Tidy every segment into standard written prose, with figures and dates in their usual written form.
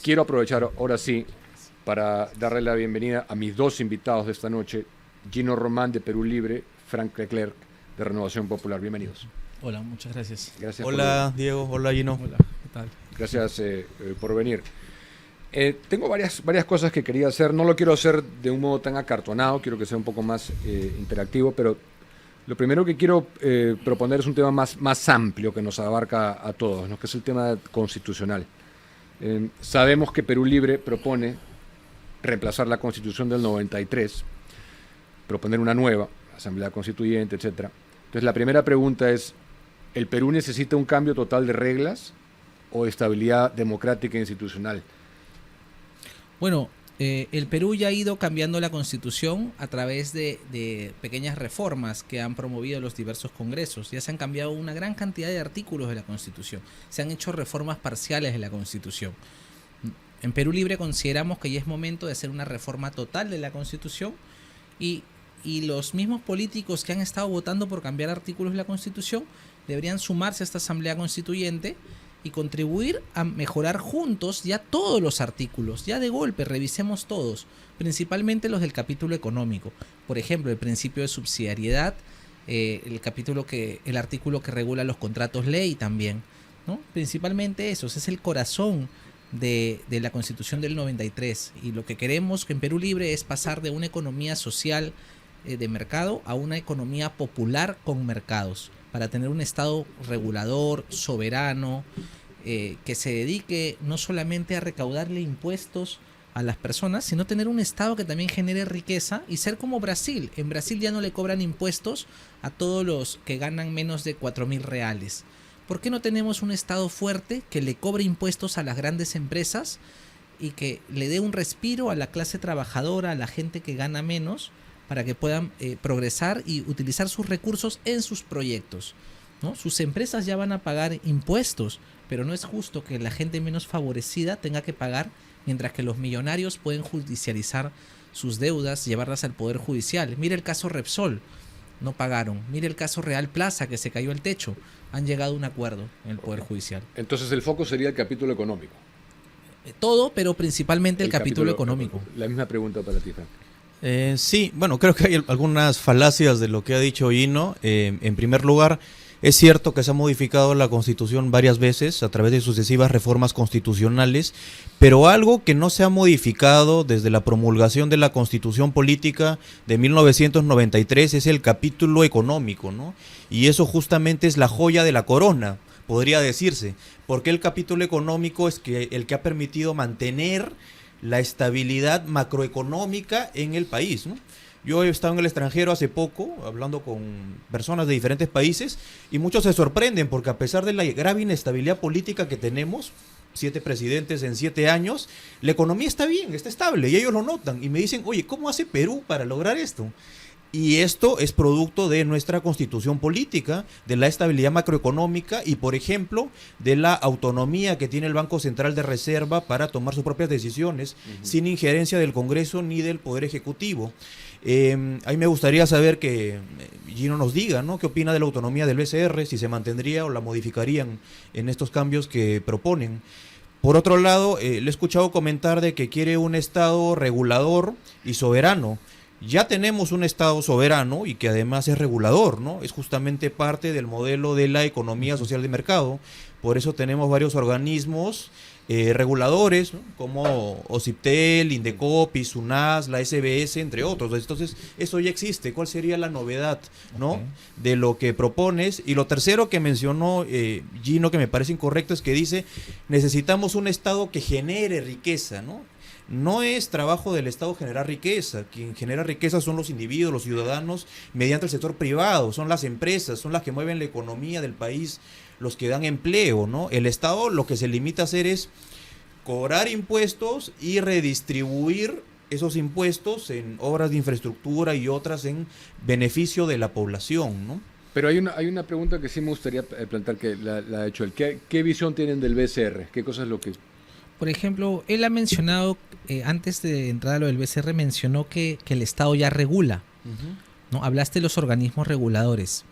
Quiero aprovechar ahora sí para darle la bienvenida a mis dos invitados de esta noche, Gino Román de Perú Libre, Frank Leclerc de Renovación Popular. Bienvenidos. Hola, muchas gracias. Gracias Hola Diego, hola Gino. Hola, ¿qué tal? gracias por venir. Tengo varias cosas que quería hacer. No lo quiero hacer de un modo tan acartonado, quiero que sea un poco más interactivo, pero lo primero que quiero proponer es un tema más amplio que nos abarca a todos, ¿no? Que es el tema constitucional. Sabemos que Perú Libre propone reemplazar la Constitución del 93, proponer una nueva Asamblea Constituyente, etcétera. Entonces, la primera pregunta es, ¿el Perú necesita un cambio total de reglas o estabilidad democrática e institucional? Bueno, el Perú ya ha ido cambiando la Constitución a través de pequeñas reformas que han promovido los diversos congresos. Ya se han cambiado una gran cantidad de artículos de la Constitución. Se han hecho reformas parciales de la Constitución. En Perú Libre consideramos que ya es momento de hacer una reforma total de la Constitución y los mismos políticos que han estado votando por cambiar artículos de la Constitución deberían sumarse a esta Asamblea Constituyente y contribuir a mejorar juntos ya todos los artículos, ya de golpe, revisemos todos, principalmente los del capítulo económico. Por ejemplo, el principio de subsidiariedad, el artículo que regula los contratos ley también, ¿no? Principalmente eso, ese es el corazón de la Constitución del 93, y lo que queremos en Perú Libre es pasar de una economía social de mercado a una economía popular con mercados, para tener un Estado regulador, soberano, que se dedique no solamente a recaudarle impuestos a las personas, sino tener un Estado que también genere riqueza y ser como Brasil. En Brasil ya no le cobran impuestos a todos los que ganan menos de 4.000 reales. ¿Por qué no tenemos un Estado fuerte que le cobre impuestos a las grandes empresas y que le dé un respiro a la clase trabajadora, a la gente que gana menos, para que puedan progresar y utilizar sus recursos en sus proyectos, ¿no? Sus empresas ya van a pagar impuestos, pero no es justo que la gente menos favorecida tenga que pagar, mientras que los millonarios pueden judicializar sus deudas, llevarlas al Poder Judicial. Mire el caso Repsol, no pagaron. Mire el caso Real Plaza, que se cayó el techo. Han llegado a un acuerdo en el Poder Judicial. Entonces, el foco sería el capítulo económico. Todo, pero principalmente el capítulo económico. La misma pregunta para ti, Frank. Sí, bueno, creo que hay algunas falacias de lo que ha dicho Gino. En primer lugar, es cierto que se ha modificado la Constitución varias veces a través de sucesivas reformas constitucionales, pero algo que no se ha modificado desde la promulgación de la Constitución Política de 1993 es el capítulo económico, ¿no? Y eso justamente es la joya de la corona, podría decirse, porque el capítulo económico es el que ha permitido mantener la estabilidad macroeconómica en el país, ¿no? Yo he estado en el extranjero hace poco, hablando con personas de diferentes países, y muchos se sorprenden porque a pesar de la grave inestabilidad política que tenemos, 7 presidentes en 7 años, la economía está bien, está estable, y ellos lo notan, y me dicen, oye, ¿cómo hace Perú para lograr esto? Y esto es producto de nuestra constitución política, de la estabilidad macroeconómica y, por ejemplo, de la autonomía que tiene el Banco Central de Reserva para tomar sus propias decisiones, sin injerencia del Congreso ni del Poder Ejecutivo. A mí me gustaría saber que Gino nos diga, ¿no?, qué opina de la autonomía del BCR, si se mantendría o la modificarían en estos cambios que proponen. Por otro lado, le he escuchado comentar de que quiere un Estado regulador y soberano. Ya tenemos un Estado soberano y que además es regulador, ¿no? Es justamente parte del modelo de la economía social de mercado. Por eso tenemos varios organismos reguladores, ¿no?, como OCIPTEL, Indecopi, SUNAS, la SBS, entre otros. Entonces, eso ya existe. ¿Cuál sería la novedad, ¿no?, de lo que propones? Y lo tercero que mencionó Gino, que me parece incorrecto, es que dice, necesitamos un Estado que genere riqueza, ¿no? No es trabajo del Estado generar riqueza. Quien genera riqueza son los individuos, los ciudadanos, mediante el sector privado, son las empresas, son las que mueven la economía del país, los que dan empleo, ¿no? El Estado lo que se limita a hacer es cobrar impuestos y redistribuir esos impuestos en obras de infraestructura y otras en beneficio de la población, ¿no? Pero hay una pregunta que sí me gustaría plantear, que la ha hecho él. ¿Qué visión tienen del BCR? ¿Qué cosa es lo que...? Por ejemplo, él ha mencionado, antes de entrar a lo del BCR, mencionó que el Estado ya regula, ¿no? Hablaste de los organismos reguladores.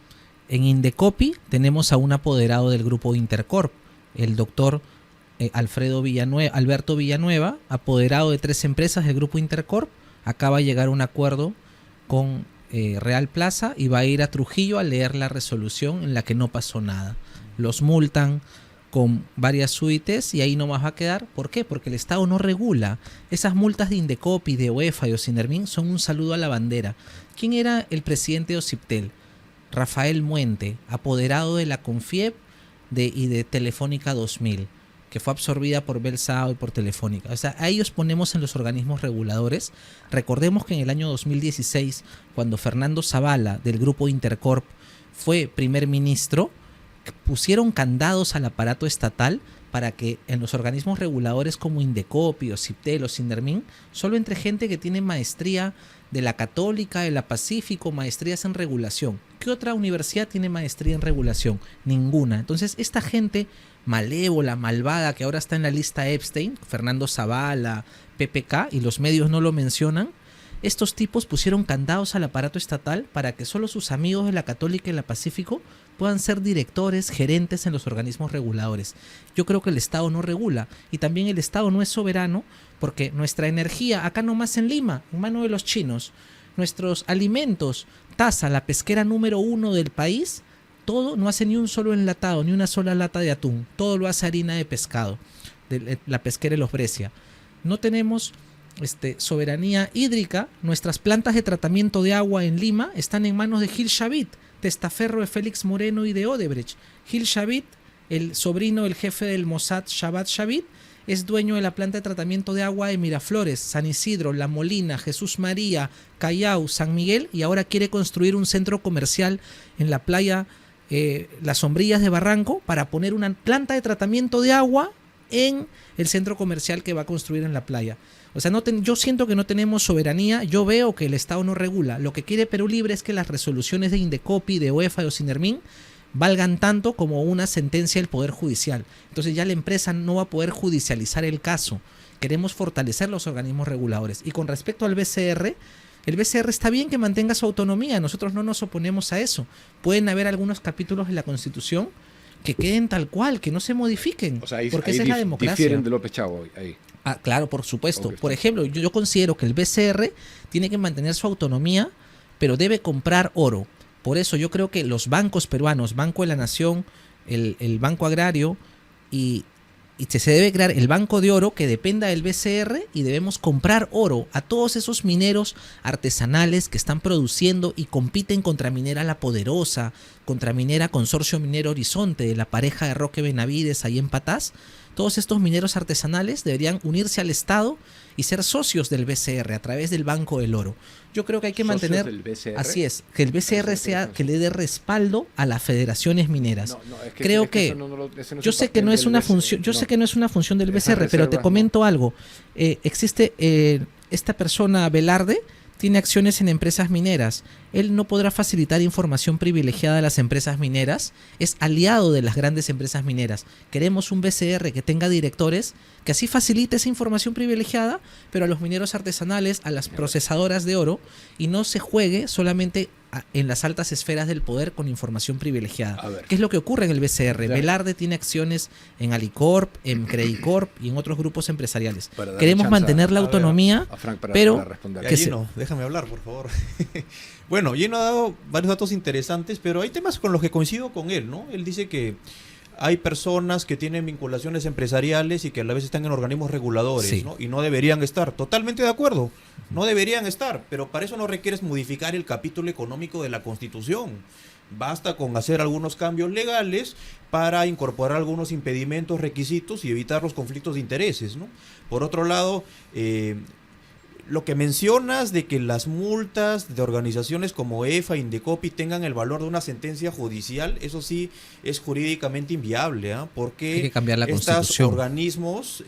En Indecopi tenemos a un apoderado del grupo Intercorp, el doctor Alberto Villanueva, apoderado de 3 empresas del grupo Intercorp, acaba de llegar a un acuerdo con Real Plaza y va a ir a Trujillo a leer la resolución en la que no pasó nada. Los multan con varias suites y ahí no más va a quedar. ¿Por qué? Porque el Estado no regula. Esas multas de Indecopi, de UEFA y Ocinermin son un saludo a la bandera. ¿Quién era el presidente de Ociptel? Rafael Muente, apoderado de la Confiep y de Telefónica 2000, que fue absorbida por Belsao y por Telefónica. O sea, a ellos ponemos en los organismos reguladores. Recordemos que en el año 2016, cuando Fernando Zavala, del grupo Intercorp, fue primer ministro, pusieron candados al aparato estatal para que en los organismos reguladores como Indecopi, Ociptel o Cinermin solo entre gente que tiene maestría de la Católica, de la Pacífico, maestrías en regulación. ¿Qué otra universidad tiene maestría en regulación? Ninguna. Entonces, esta gente malévola, malvada, que ahora está en la lista Epstein, Fernando Zavala, PPK, y los medios no lo mencionan, estos tipos pusieron candados al aparato estatal para que solo sus amigos de la Católica y la Pacífico puedan ser directores, gerentes en los organismos reguladores. Yo creo que el Estado no regula y también el Estado no es soberano porque nuestra energía, acá nomás en Lima, en mano de los chinos, nuestros alimentos, Taza, la pesquera número 1 del país, todo no hace ni un solo enlatado, ni una sola lata de atún, todo lo hace harina de pescado, de la pesquera de Los Brescia. No tenemos soberanía hídrica. Nuestras plantas de tratamiento de agua en Lima están en manos de Gil Shavit, testaferro de Félix Moreno y de Odebrecht. Gil Shavit, el sobrino del jefe del Mossad, Shabbat Shavit, es dueño de la planta de tratamiento de agua de Miraflores, San Isidro, La Molina, Jesús María, Callao, San Miguel, y ahora quiere construir un centro comercial en la playa Las Sombrillas de Barranco para poner una planta de tratamiento de agua en el centro comercial que va a construir en la playa. O sea, yo siento que no tenemos soberanía. Yo veo que el Estado no regula. Lo que quiere Perú Libre es que las resoluciones de Indecopi, de UEFA y de Ocinermin valgan tanto como una sentencia del Poder Judicial. Entonces ya la empresa no va a poder judicializar el caso. Queremos fortalecer los organismos reguladores. Y con respecto al BCR, el BCR está bien que mantenga su autonomía. Nosotros no nos oponemos a eso. Pueden haber algunos capítulos de la Constitución que queden tal cual, que no se modifiquen. O sea, porque esa es la democracia. Difieren de López Chavo ahí. Ah, claro, por supuesto. Por ejemplo, yo considero que el BCR tiene que mantener su autonomía, pero debe comprar oro. Por eso yo creo que los bancos peruanos, Banco de la Nación, el Banco Agrario, y se debe crear el Banco de Oro que dependa del BCR, y debemos comprar oro a todos esos mineros artesanales que están produciendo y compiten contra Minera La Poderosa, contra Minera Consorcio Minero Horizonte, de la pareja de Roque Benavides ahí en Patás. Todos estos mineros artesanales deberían unirse al Estado y ser socios del BCR a través del Banco del Oro. Yo creo que hay que mantener, del BCR? Así es, que el BCR sea, que le dé respaldo a las federaciones mineras. Creo que yo sé que no es una función, yo sé que no es una función del BCR, pero te comento algo. Existe esta persona Velarde, tiene acciones en empresas mineras. Él no podrá facilitar información privilegiada a las empresas mineras. Es aliado de las grandes empresas mineras. Queremos un BCR que tenga directores que así facilite esa información privilegiada, pero a los mineros artesanales, a las procesadoras de oro, y no se juegue solamente en las altas esferas del poder con información privilegiada. ¿Qué es lo que ocurre en el BCR? Velarde tiene acciones en Alicorp, en Credicorp y en otros grupos empresariales. Queremos mantener la autonomía, pero que Gino, déjame hablar, por favor. Bueno, Gino ha dado varios datos interesantes, pero hay temas con los que coincido con él, ¿no? Él dice que hay personas que tienen vinculaciones empresariales y que a la vez están en organismos reguladores, sí, ¿no? Y no deberían estar. Totalmente de acuerdo. No deberían estar, pero para eso no requieres modificar el capítulo económico de la Constitución. Basta con hacer algunos cambios legales para incorporar algunos impedimentos, requisitos y evitar los conflictos de intereses, ¿no? Por otro lado, lo que mencionas de que las multas de organizaciones como EFA, Indecopi tengan el valor de una sentencia judicial, eso sí es jurídicamente inviable, ¿eh? Porque hay que cambiar la estos Constitución. Organismos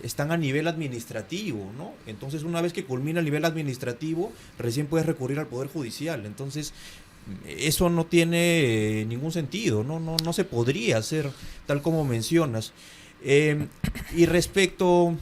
están a nivel administrativo, ¿no? Entonces, una vez que culmina el nivel administrativo, recién puedes recurrir al Poder Judicial. Entonces, eso no tiene ningún sentido, no se podría hacer tal como mencionas. Y respecto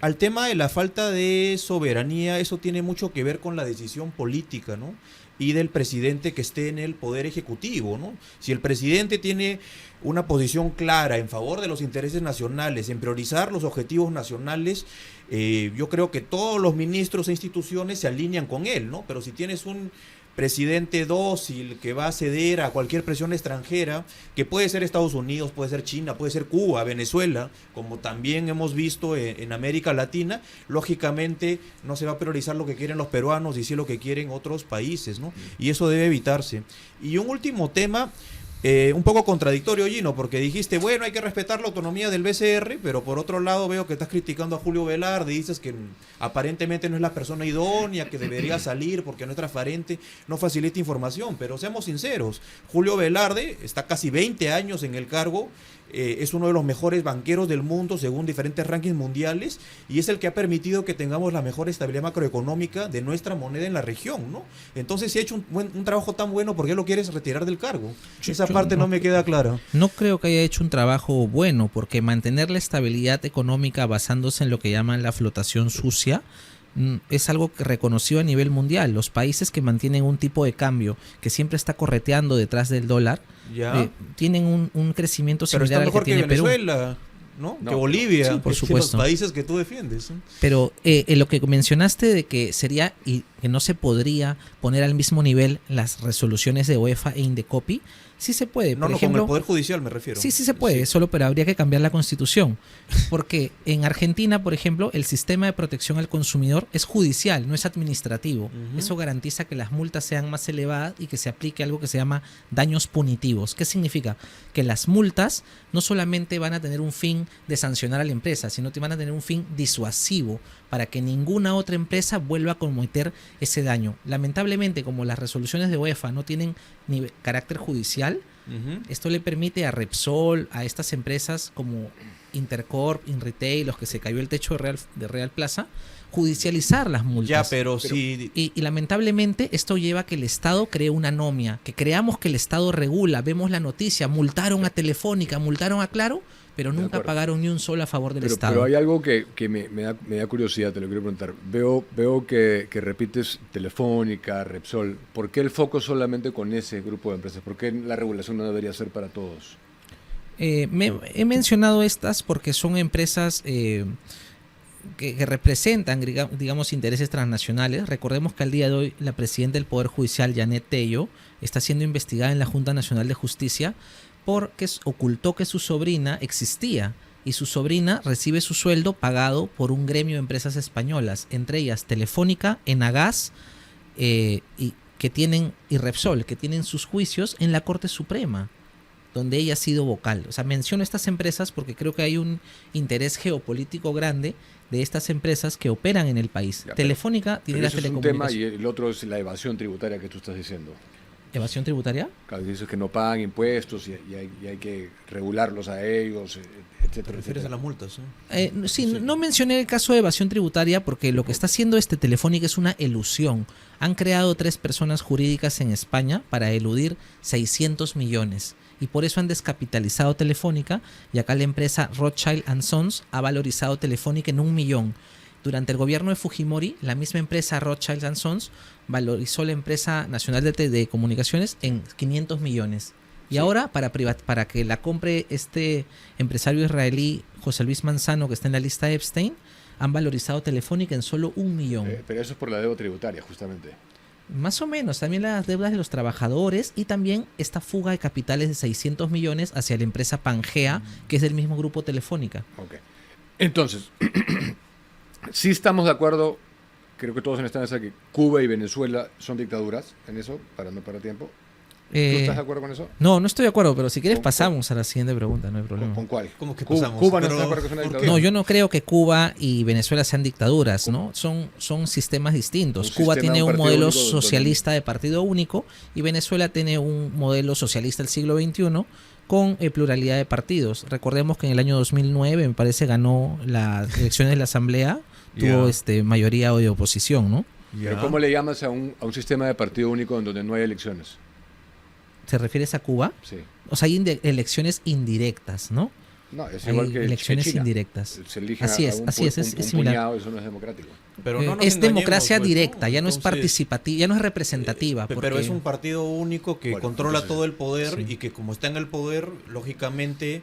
al tema de la falta de soberanía, eso tiene mucho que ver con la decisión política, ¿no? Y del presidente que esté en el poder ejecutivo, ¿no? Si el presidente tiene una posición clara en favor de los intereses nacionales, en priorizar los objetivos nacionales, yo creo que todos los ministros e instituciones se alinean con él, ¿no? Pero si tienes un presidente dócil que va a ceder a cualquier presión extranjera, que puede ser Estados Unidos, puede ser China, puede ser Cuba, Venezuela, como también hemos visto en América Latina, lógicamente no se va a priorizar lo que quieren los peruanos y sí lo que quieren otros países, ¿no? Y eso debe evitarse. Y un último tema, un poco contradictorio, Gino, porque dijiste, bueno, hay que respetar la autonomía del BCR, pero por otro lado veo que estás criticando a Julio Velarde, dices que aparentemente no es la persona idónea, que debería salir porque no es transparente, no facilita información, pero seamos sinceros, Julio Velarde está casi 20 años en el cargo, es uno de los mejores banqueros del mundo según diferentes rankings mundiales y es el que ha permitido que tengamos la mejor estabilidad macroeconómica de nuestra moneda en la región, ¿no? Entonces, si ha hecho un trabajo tan bueno, ¿por qué lo quieres retirar del cargo? Esa parte no me queda clara. No creo que haya hecho un trabajo bueno, porque mantener la estabilidad económica basándose en lo que llaman la flotación sucia es algo reconocido a nivel mundial. Los países que mantienen un tipo de cambio que siempre está correteando detrás del dólar tienen un crecimiento similar al que tiene Perú. Pero está mejor que Venezuela, ¿no? Que Bolivia, sí, por supuesto. Los países que tú defiendes, ¿no? Pero lo que mencionaste de que sería y que no se podría poner al mismo nivel las resoluciones de UEFA e Indecopi, sí se puede. Por ejemplo, con el Poder Judicial me refiero. Sí se puede, pero habría que cambiar la Constitución. Porque en Argentina, por ejemplo, el sistema de protección al consumidor es judicial, no es administrativo. Eso garantiza que las multas sean más elevadas y que se aplique algo que se llama daños punitivos. ¿Qué significa? Que las multas no solamente van a tener un fin de sancionar a la empresa, sino que van a tener un fin disuasivo para que ninguna otra empresa vuelva a cometer ese daño. Lamentablemente, como las resoluciones de UEFA no tienen ni carácter judicial, esto le permite a Repsol, a estas empresas como Intercorp, InRetail, los que se cayó el techo de Real Plaza, judicializar las multas. Ya, pero sí. Y lamentablemente esto lleva a que el Estado cree una anomia, que creamos que el Estado regula. Vemos la noticia, multaron a Telefónica, multaron a Claro, pero nunca pagaron ni un solo a favor del Estado. Pero hay algo que me da curiosidad, te lo quiero preguntar. Veo que repites Telefónica, Repsol. ¿Por qué el foco solamente con ese grupo de empresas? ¿Por qué la regulación no debería ser para todos? He mencionado estas porque son empresas que representan, digamos, intereses transnacionales. Recordemos que al día de hoy la presidenta del Poder Judicial, Janet Tello, está siendo investigada en la Junta Nacional de Justicia porque ocultó que su sobrina existía y su sobrina recibe su sueldo pagado por un gremio de empresas españolas, entre ellas Telefónica, Enagas y Repsol, que tienen sus juicios en la Corte Suprema, donde ella ha sido vocal. O sea, menciono estas empresas porque creo que hay un interés geopolítico grande de estas empresas que operan en el país. Telefónica tiene las telecomunicaciones. Es un tema y el otro es la evasión tributaria que tú estás diciendo. ¿Evasión tributaria? Claro, dices que no pagan impuestos y hay que regularlos a ellos, etcétera. ¿Te refieres a las multas? Sí, no mencioné el caso de evasión tributaria porque lo que está haciendo Telefónica es una elusión. Han creado 3 personas jurídicas en España para eludir 600 millones. Y por eso han descapitalizado Telefónica y acá la empresa Rothschild & Sons ha valorizado Telefónica en 1 millón. Durante el gobierno de Fujimori, la misma empresa Rothschild & Sons valorizó la empresa nacional de comunicaciones en 500 millones. Y ahora, para que la compre este empresario israelí José Luis Manzano, que está en la lista de Epstein, han valorizado Telefónica en solo 1 millón. Pero eso es por la deuda tributaria, justamente. Más o menos, también las deudas de los trabajadores y también esta fuga de capitales de 600 millones hacia la empresa Pangea, que es del mismo grupo Telefónica. Ok. Entonces, sí estamos de acuerdo, creo que todos en esta mesa, que Cuba y Venezuela son dictaduras en eso, para no perder tiempo. ¿Tú estás de acuerdo con eso? No estoy de acuerdo, pero si quieres pasamos a la siguiente pregunta, no hay problema. ¿Con cuál? ¿Cómo que pasamos? Cuba no está de acuerdo que es una dictadura. No, yo no creo que Cuba y Venezuela sean dictaduras, ¿no? Son sistemas distintos. Cuba tiene un modelo socialista de partido único y Venezuela tiene un modelo socialista del siglo XXI con pluralidad de partidos. Recordemos que en el año 2009, me parece, ganó las elecciones de la Asamblea, tuvo mayoría de oposición, ¿no? Pero ¿cómo le llamas a un sistema de partido único en donde no hay elecciones? ¿Te refieres a Cuba? Sí. O sea, hay elecciones indirectas, ¿no? No, es hay igual que elecciones China. indirectas. Se eligen Así a es, un, así es, un es similar. puñado, eso no es democrático. Pero no nos Es engañemos, democracia pues, ¿no? directa, ya no es Entonces, participativa, ya no es representativa. Pero porque- es un partido único que Bueno, controla entonces, todo el poder sí. y que como está en el poder, lógicamente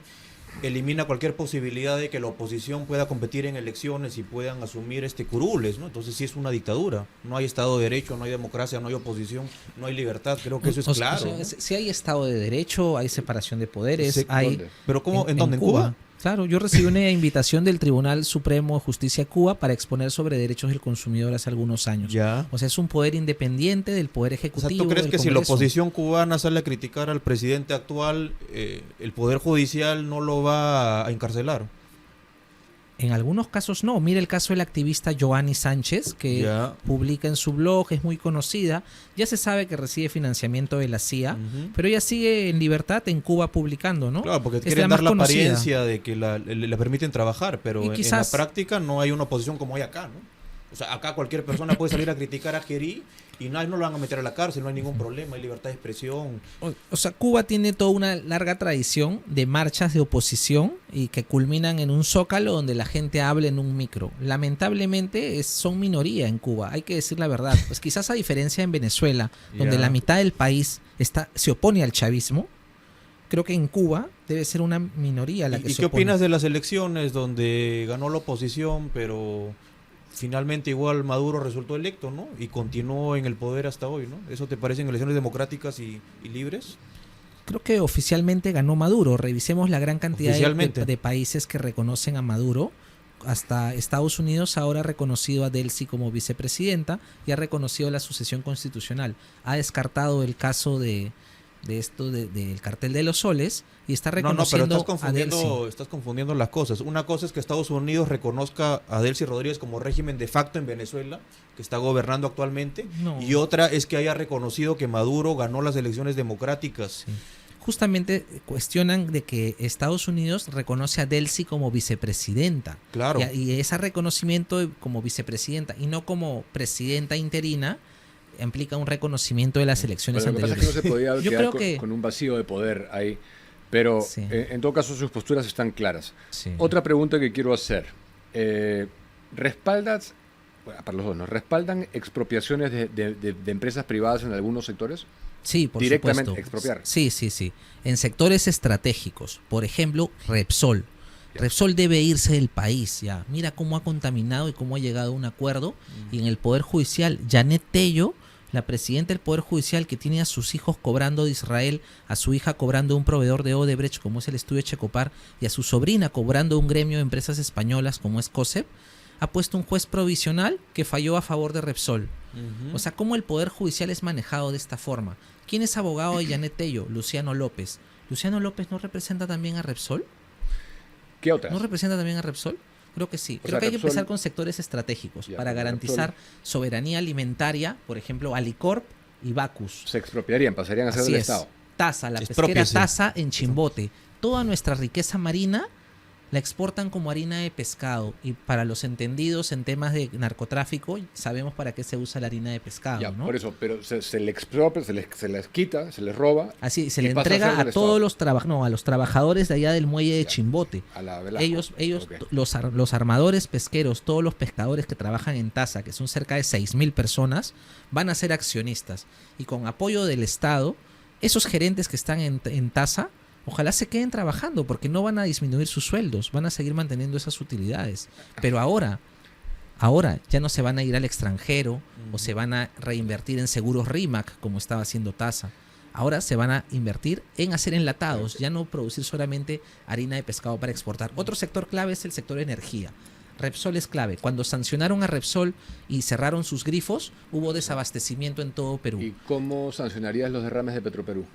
elimina cualquier posibilidad de que la oposición pueda competir en elecciones y puedan asumir curules, ¿no? Entonces sí es una dictadura. No hay Estado de Derecho, no hay democracia, no hay oposición, no hay libertad. Creo que eso es claro. O sea, ¿no? si hay Estado de Derecho, hay separación de poderes, Sí, hay... ¿dónde? Pero ¿cómo? ¿En dónde? ¿En Cuba? Claro, yo recibí una invitación del Tribunal Supremo de Justicia de Cuba para exponer sobre derechos del consumidor hace algunos años. Ya. O sea, es un poder independiente del poder O sea, ejecutivo. ¿tú crees del que si la Congreso. oposición cubana sale a criticar al presidente actual, el Poder Judicial no lo va a encarcelar? En algunos casos no. Mira el caso del activista Joanny Sánchez, que Ya. publica en su blog, es muy conocida. Ya se sabe que recibe financiamiento de la CIA, Ujú. pero ella sigue en libertad en Cuba publicando, ¿no? Claro, porque Es quieren más dar la conocida. apariencia de que le permiten trabajar, pero Y en quizás- la práctica no hay una oposición como hay acá, ¿no? O sea, acá cualquier persona puede salir a criticar a Kerí y no lo van a meter a la cárcel, no hay ningún problema, hay libertad de expresión. O sea, Cuba tiene toda una larga tradición de marchas de oposición y que culminan en un zócalo donde la gente habla en un micro. Lamentablemente son minoría en Cuba, hay que decir la verdad. Pues quizás a diferencia en Venezuela, donde Ya. la mitad del país se opone al chavismo, creo que en Cuba debe ser una minoría la que ¿Y se qué opone. opinas de las elecciones donde ganó la oposición, pero finalmente igual Maduro resultó electo, ¿no? Y continuó en el poder hasta hoy, ¿no? ¿Eso te parecen elecciones democráticas y libres? Creo que oficialmente ganó Maduro. Revisemos la gran cantidad Oficialmente. de países que reconocen a Maduro. Hasta Estados Unidos ahora ha reconocido a Delcy como vicepresidenta y ha reconocido la sucesión constitucional. Ha descartado el caso del cartel de los soles y está No, pero reconociendo estás a Delcy. estás confundiendo las cosas. Una cosa es que Estados Unidos reconozca a Delcy Rodríguez como régimen de facto en Venezuela, que está gobernando actualmente, No. y otra es que haya reconocido que Maduro ganó las elecciones democráticas. Sí. Justamente cuestionan de que Estados Unidos reconoce a Delcy como vicepresidenta. Claro. Y ese reconocimiento como vicepresidenta y no como presidenta interina implica un reconocimiento de las elecciones Bueno, lo que pasa anteriores. es que no se podía Yo quedar creo con, que- con un vacío de poder ahí. Pero Sí. en todo caso sus posturas están claras. Sí. Otra pregunta que quiero hacer. ¿Respaldas, bueno, para los dos, ¿no? ¿Respaldan expropiaciones de empresas privadas en algunos sectores? Sí, por directamente supuesto. expropiar. Sí, sí, sí. En sectores estratégicos. Por ejemplo, Repsol. Ya. Repsol debe irse del país ya. Mira cómo ha contaminado y cómo ha llegado a un acuerdo. Y en el Poder Judicial, Janet Tello, la presidenta del Poder Judicial que tiene a sus hijos cobrando de Israel, a su hija cobrando de un proveedor de Odebrecht como es el estudio Checopar y a su sobrina cobrando un gremio de empresas españolas como es COSEP, ha puesto un juez provisional que falló a favor de Repsol. Ujú. O sea, ¿cómo el Poder Judicial es manejado de esta forma? ¿Quién es abogado de Janet Tello? Luciano López. ¿Luciano López no representa también a Repsol? ¿Qué otras? ¿No representa también a Repsol? Creo que sí. O Creo sea, que hay que Repsol- empezar con sectores estratégicos Ya, para pero garantizar Repsol- soberanía alimentaria, por ejemplo, Alicorp y Bacus. Se expropiarían, pasarían a ser Así del es. Estado. Taza, la Expropiase. pesquera Taza en Chimbote. Toda nuestra riqueza marina la exportan como harina de pescado. Y para los entendidos en temas de narcotráfico, sabemos para qué se usa la harina de pescado, Ya, ¿no? por eso, pero se le expropia, se les quita, se les roba Así, se y le pasa a ser entrega del a todos Estado. a los trabajadores de allá del muelle de Ya. Chimbote. a la Velasco. Ellos Ok. los armadores pesqueros, todos los pescadores que trabajan en Taza, que son cerca de 6.000 personas, van a ser accionistas. Y con apoyo del Estado, esos gerentes que están en Taza, ojalá se queden trabajando, porque no van a disminuir sus sueldos, van a seguir manteniendo esas utilidades. Pero ahora ya no se van a ir al extranjero o se van a reinvertir en seguros RIMAC, como estaba haciendo Taza. Ahora se van a invertir en hacer enlatados, ya no producir solamente harina de pescado para exportar. Otro sector clave es el sector energía. Repsol es clave. Cuando sancionaron a Repsol y cerraron sus grifos, hubo desabastecimiento en todo Perú. ¿Y cómo sancionarías los derrames de Petroperú?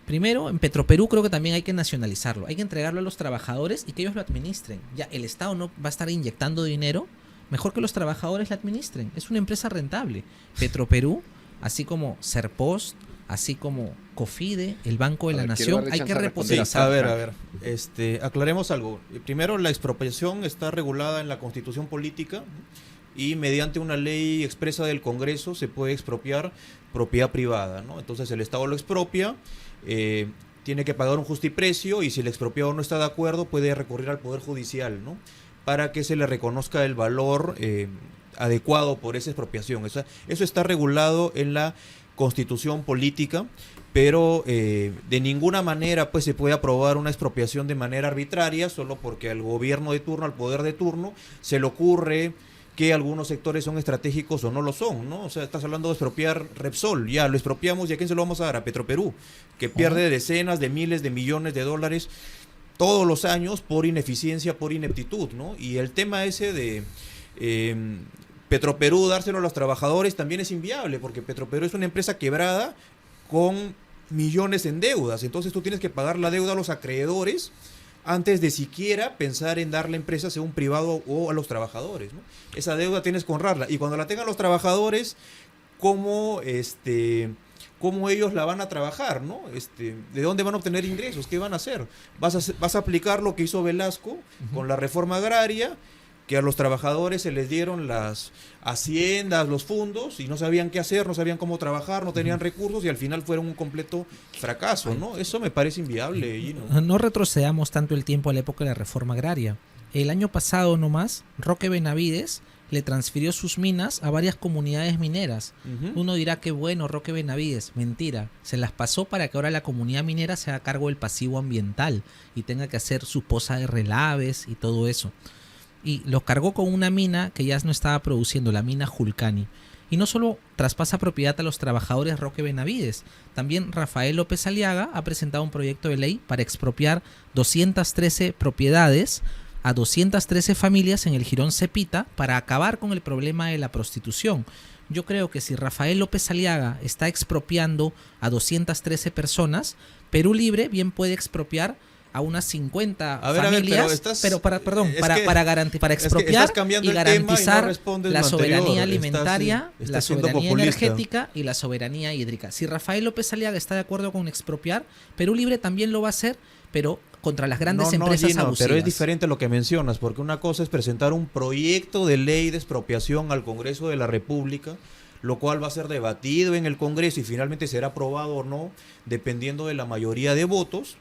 Primero, en Petroperú creo que también hay que nacionalizarlo. Hay que entregarlo a los trabajadores y que ellos lo administren. Ya el Estado no va a estar inyectando dinero. Mejor que los trabajadores la administren. Es una empresa rentable. Petroperú, así como Serpost, así como Cofide, el Banco de A la ver, quiero Nación, darle hay chance que a responder Sí, repotenzar. a ver, aclaremos algo. Primero, la expropiación está regulada en la Constitución Política y mediante una ley expresa del Congreso se puede expropiar propiedad privada, ¿no? Entonces el Estado lo expropia, tiene que pagar un justiprecio y si el expropiado no está de acuerdo puede recurrir al Poder Judicial, ¿no? Para que se le reconozca el valor adecuado por esa expropiación. Eso está regulado en la Constitución política, pero de ninguna manera pues se puede aprobar una expropiación de manera arbitraria solo porque al gobierno de turno, al poder de turno, se le ocurre que algunos sectores son estratégicos o no lo son, ¿no? O sea, estás hablando de expropiar Repsol, ya lo expropiamos y ¿a quién se lo vamos a dar? A Petroperú, que pierde decenas de miles de millones de dólares todos los años por ineficiencia, por ineptitud, ¿no? Y el tema ese de Petroperú dárselo a los trabajadores también es inviable, porque Petroperú es una empresa quebrada con millones en deudas, entonces tú tienes que pagar la deuda a los acreedores antes de siquiera pensar en dar la empresa sea un privado o a los trabajadores, ¿no? Esa deuda tienes que honrarla, y cuando la tengan los trabajadores, ¿cómo ellos la van a trabajar, ¿no? ¿De dónde van a obtener ingresos? ¿Qué van a hacer? ¿Vas a aplicar lo que hizo Velasco con la reforma agraria, que a los trabajadores se les dieron las haciendas, los fondos, y no sabían qué hacer, no sabían cómo trabajar, no tenían recursos, y al final fueron un completo fracaso, ¿no? Eso me parece inviable, Gino. No retrocedamos tanto el tiempo a la época de la reforma agraria. El año pasado nomás, Roque Benavides le transfirió sus minas a varias comunidades mineras. Uno dirá que bueno, Roque Benavides, mentira, se las pasó para que ahora la comunidad minera se haga cargo del pasivo ambiental y tenga que hacer su poza de relaves y todo eso. Y los cargó con una mina que ya no estaba produciendo, la mina Julcani. Y no solo traspasa propiedad a los trabajadores Roque Benavides, también Rafael López Aliaga ha presentado un proyecto de ley para expropiar 213 propiedades a 213 familias en el Jirón Cepita para acabar con el problema de la prostitución. Yo creo que si Rafael López Aliaga está expropiando a 213 personas, Perú Libre bien puede expropiar a unas 50 familias, pero para expropiar y garantizar la soberanía alimentaria, la soberanía energética y la soberanía hídrica. Si Rafael López Aliaga está de acuerdo con expropiar, Perú Libre también lo va a hacer, pero contra las grandes empresas abusivas. Pero es diferente lo que mencionas, porque una cosa es presentar un proyecto de ley de expropiación al Congreso de la República, lo cual va a ser debatido en el Congreso y finalmente será aprobado o no, dependiendo de la mayoría de votos.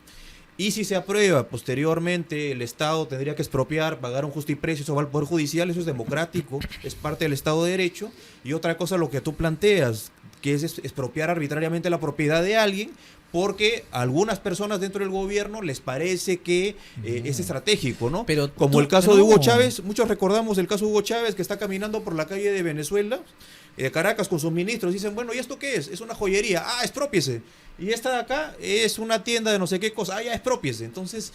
Y si se aprueba posteriormente, el Estado tendría que expropiar, pagar un justiprecio, eso va al Poder Judicial, eso es democrático, es parte del Estado de Derecho. Y otra cosa, lo que tú planteas, que es expropiar arbitrariamente la propiedad de alguien, porque a algunas personas dentro del gobierno les parece que es estratégico, ¿no? Pero como el caso de Hugo Chávez, muchos recordamos el caso de Hugo Chávez, que está caminando por la calle de Venezuela, de Caracas, con sus ministros, dicen, bueno, ¿y esto qué es? Es una joyería, exprópiese. Y esta de acá es una tienda de no sé qué cosa, ya expropiese. Entonces,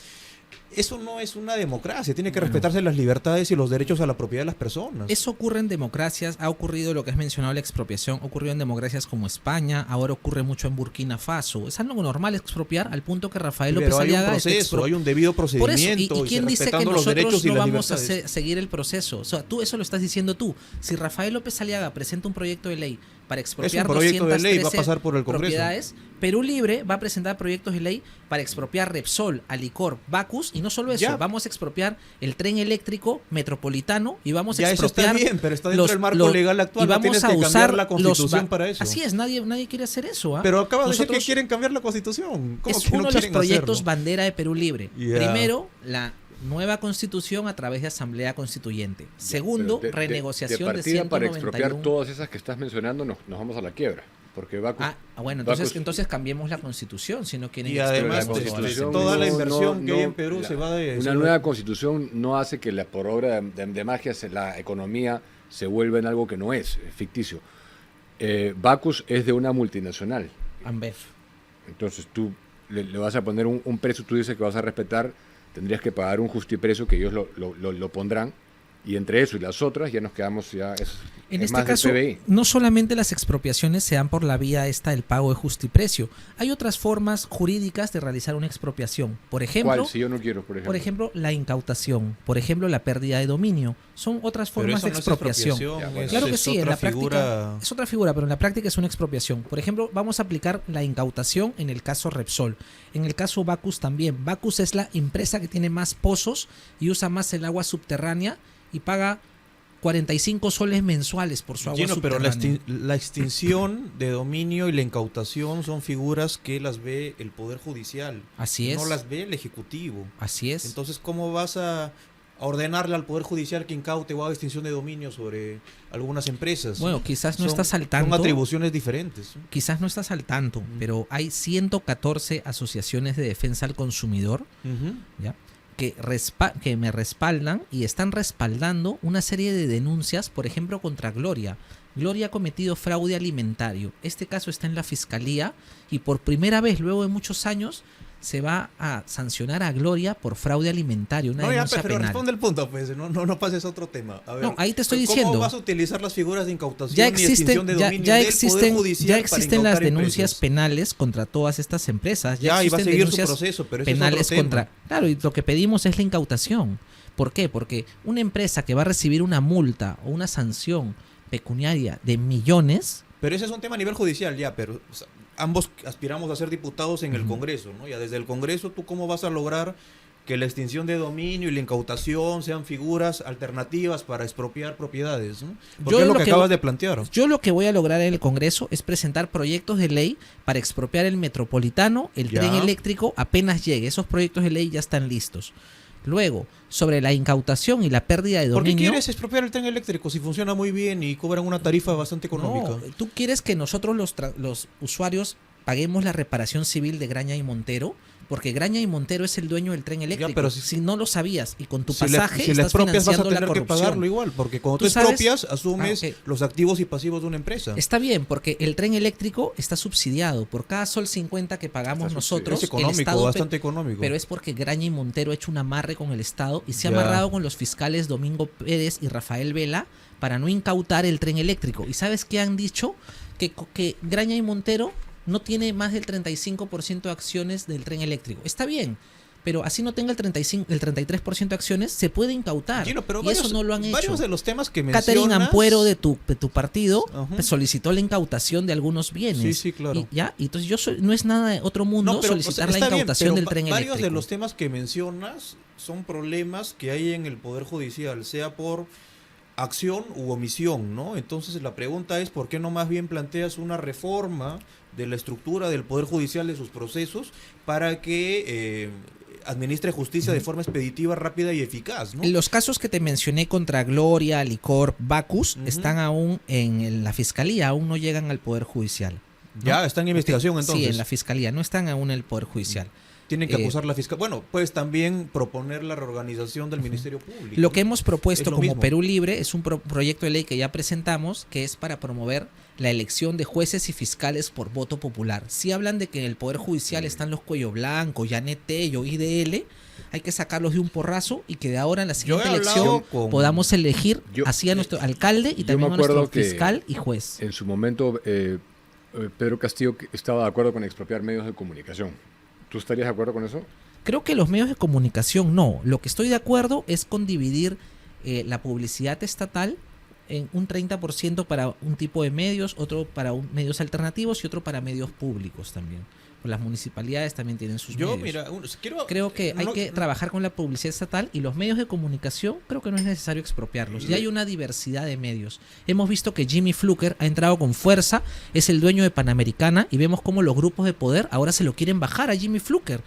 eso no es una democracia, tiene que respetarse las libertades y los derechos a la propiedad de las personas. Eso ocurre en democracias, ha ocurrido lo que has mencionado, la expropiación, ocurrió en democracias como España, ahora ocurre mucho en Burkina Faso. Es algo normal expropiar al punto que Rafael López Aliaga... Pero hay un proceso, hay un debido procedimiento. Por eso, ¿y quién dice que nosotros no vamos a seguir el proceso? O sea, eso lo estás diciendo tú. Si Rafael López Aliaga presenta un proyecto de ley para expropiar 213 propiedades, Perú Libre va a presentar proyectos de ley para expropiar Repsol, Alicor, Bacus, y no solo eso, vamos a expropiar el tren eléctrico metropolitano y vamos a expropiar... Eso está bien, pero está dentro del marco legal actual, y vamos no tienes a que usar cambiar la Constitución para eso. Así es, nadie quiere hacer eso. Pero acabas de decir que quieren cambiar la Constitución. ¿Cómo es que uno no de los proyectos hacerlo? bandera de Perú Libre. Primero, la nueva constitución a través de asamblea constituyente. Segundo, renegociación de 191. Para expropiar todas esas que estás mencionando nos vamos a la quiebra. Porque entonces cambiemos la constitución si no quieren. Y además toda la inversión que hay en Perú se va de... Una nueva constitución no hace que por obra de magia la economía se vuelva en algo que no es ficticio. Bacus es de una multinacional. Ambev. Entonces tú le vas a poner un precio, tú dices que vas a respetar, tendrías que pagar un justiprecio que ellos lo pondrán, y entre eso y las otras ya nos quedamos en este caso no solamente las expropiaciones se dan por la vía del pago de justiprecio, hay otras formas jurídicas de realizar una expropiación. Por ejemplo, ¿cuál? Si yo no quiero, por ejemplo, la incautación, por ejemplo, la pérdida de dominio, son otras formas de expropiación. Claro que sí, en la práctica es otra figura, pero en la práctica es una expropiación. Por ejemplo, vamos a aplicar la incautación en el caso Repsol. En el caso Bacus también. Bacus es la empresa que tiene más pozos y usa más el agua subterránea y paga 45 soles mensuales por su agua Pero subterránea. la extinción de dominio y la incautación son figuras que las ve el Poder Judicial. Así es. No las ve el Ejecutivo. Así es. Entonces, ¿cómo vas a ordenarle al Poder Judicial que incaute o haga extinción de dominio sobre algunas empresas? Bueno, quizás no estás al Son tanto. atribuciones diferentes. Quizás no estás al tanto, pero hay 114 asociaciones de defensa al consumidor, Ujú. ¿ya? que me respaldan y están respaldando una serie de denuncias, por ejemplo, contra Gloria. Gloria ha cometido fraude alimentario. Este caso está en la fiscalía y por primera vez, luego de muchos años, se va a sancionar a Gloria por fraude alimentario, una denuncia pero penal. responde el punto, pues, no pases a otro tema. A ver, No, ahí te estoy ¿cómo diciendo. vas a utilizar las figuras de incautación Ya y extinción existen, de dominio ya del Poder existen, Judicial ya para existen las incautar denuncias empresas? penales contra todas estas empresas. Ya, y va a existen seguir su denuncias proceso, pero ese es penales otro tema. contra. Claro, y lo que pedimos es la incautación. ¿Por qué? Porque una empresa que va a recibir una multa o una sanción pecuniaria de millones. Pero ese es un tema a nivel judicial ya, pero o sea, ambos aspiramos a ser diputados en el Congreso, ¿no? Ya desde el Congreso, ¿tú cómo vas a lograr que la extinción de dominio y la incautación sean figuras alternativas para expropiar propiedades, ¿no? Porque es lo que acabas de plantear. Yo lo que voy a lograr en el Congreso es presentar proyectos de ley para expropiar el metropolitano, el Ya. tren eléctrico, apenas llegue. Esos proyectos de ley ya están listos. Luego, sobre la incautación y la pérdida de ¿Por qué dominio. quieres expropiar el tren eléctrico si funciona muy bien y cobran una tarifa bastante económica? No, tú quieres que nosotros los usuarios paguemos la reparación civil de Graña y Montero, porque Graña y Montero es el dueño del tren eléctrico. pero si no lo sabías y con tu Si pasaje le estás expropias vas a financiando la tener que corrupción. pagarlo igual, porque cuando tú ¿Tú sabes? expropias asumes Ah, ok. los activos y pasivos de una empresa. Está bien, porque el tren eléctrico está subsidiado. Por cada sol 50 que pagamos Está nosotros, Es económico, el Estado bastante económico. pero es porque Graña y Montero ha hecho un amarre con el Estado y se ha Ya. amarrado con los fiscales Domingo Pérez y Rafael Vela para no incautar el tren eléctrico. ¿Y sabes qué han dicho? Que Graña y Montero no tiene más del 35% de acciones del tren eléctrico. Está bien, pero así no tenga el 33% de acciones, se puede incautar. Gino, pero y eso no lo han hecho. varios de los temas que mencionas... Catherine Ampuero de tu partido Ajá. solicitó la incautación de algunos bienes. Sí, sí, claro. Y entonces no es nada de otro mundo pero, solicitar o sea, la está bien, incautación pero del tren varios eléctrico. de los temas que mencionas son problemas que hay en el Poder Judicial, sea por acción u omisión, ¿no? Entonces la pregunta es, ¿por qué no más bien planteas una reforma de la estructura del Poder Judicial, de sus procesos, para que administre justicia de forma expeditiva, rápida y eficaz, ¿no? Los casos que te mencioné contra Gloria, Licor, Bacus Ujú. están aún en la fiscalía, aún no llegan al Poder Judicial. ¿no? Ya, está en investigación entonces. Sí, en la fiscalía, no están aún en el Poder Judicial. Tienen que Eh, acusar la fiscal. Bueno, puedes también proponer la reorganización del Ministerio Público. Lo que hemos propuesto Es lo como mismo. Perú Libre es un proyecto de ley que ya presentamos, que es para promover la elección de jueces y fiscales por voto popular. Si hablan de que en el Poder Judicial están los Cuello Blanco, Yanet Tello, IDL, hay que sacarlos de un porrazo y que de ahora en la siguiente he hablado elección con- podamos elegir Yo- así a nuestro alcalde y yo también me a nuestro acuerdo que fiscal y juez. En su momento, Pedro Castillo estaba de acuerdo con expropiar medios de comunicación. ¿Tú estarías de acuerdo con eso? Creo que los medios de comunicación no. Lo que estoy de acuerdo es con dividir la publicidad estatal en un 30% para un tipo de medios, otro para medios alternativos y otro para medios públicos también. Pues las municipalidades también tienen sus Yo, medios. mira, Creo que hay que trabajar con la publicidad estatal y los medios de comunicación creo que no es necesario expropiarlos. Ya hay una diversidad de medios. Hemos visto que Jimmy Fluker ha entrado con fuerza, es el dueño de Panamericana y vemos cómo los grupos de poder ahora se lo quieren bajar a Jimmy Fluker.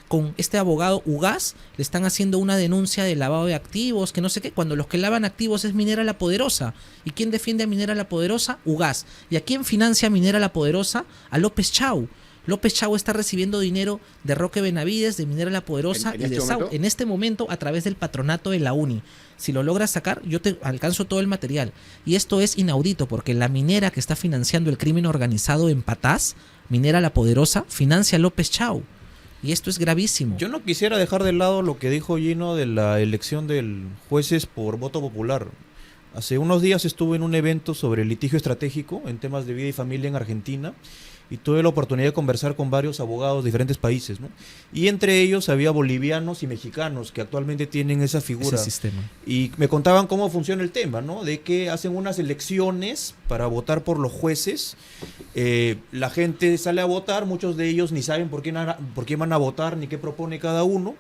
Con este abogado Ugaz le están haciendo una denuncia de lavado de activos, que no sé qué, cuando los que lavan activos es Minera La Poderosa. ¿Y quién defiende a Minera La Poderosa? Ugaz. ¿Y a quién financia a Minera La Poderosa? A López Chau. López Chau está recibiendo dinero de Roque Benavides, de Minera La Poderosa ¿En y este de Sau. momento? En este momento a través del patronato de la UNI. Si lo logras sacar, yo te alcanzo todo el material. Y esto es inaudito porque la minera que está financiando el crimen organizado en Patás, Minera La Poderosa, financia a López Chau. Y esto es gravísimo. Yo no quisiera dejar de lado lo que dijo Gino de la elección de jueces por voto popular. Hace unos días estuve en un evento sobre el litigio estratégico en temas de vida y familia en Argentina y tuve la oportunidad de conversar con varios abogados de diferentes países, ¿no? Y entre ellos había bolivianos y mexicanos que actualmente tienen esa figura. Ese sistema. Y me contaban cómo funciona el tema, ¿no? De que hacen unas elecciones para votar por los jueces. La gente sale a votar, muchos de ellos ni saben por quién van a votar ni qué propone cada uno.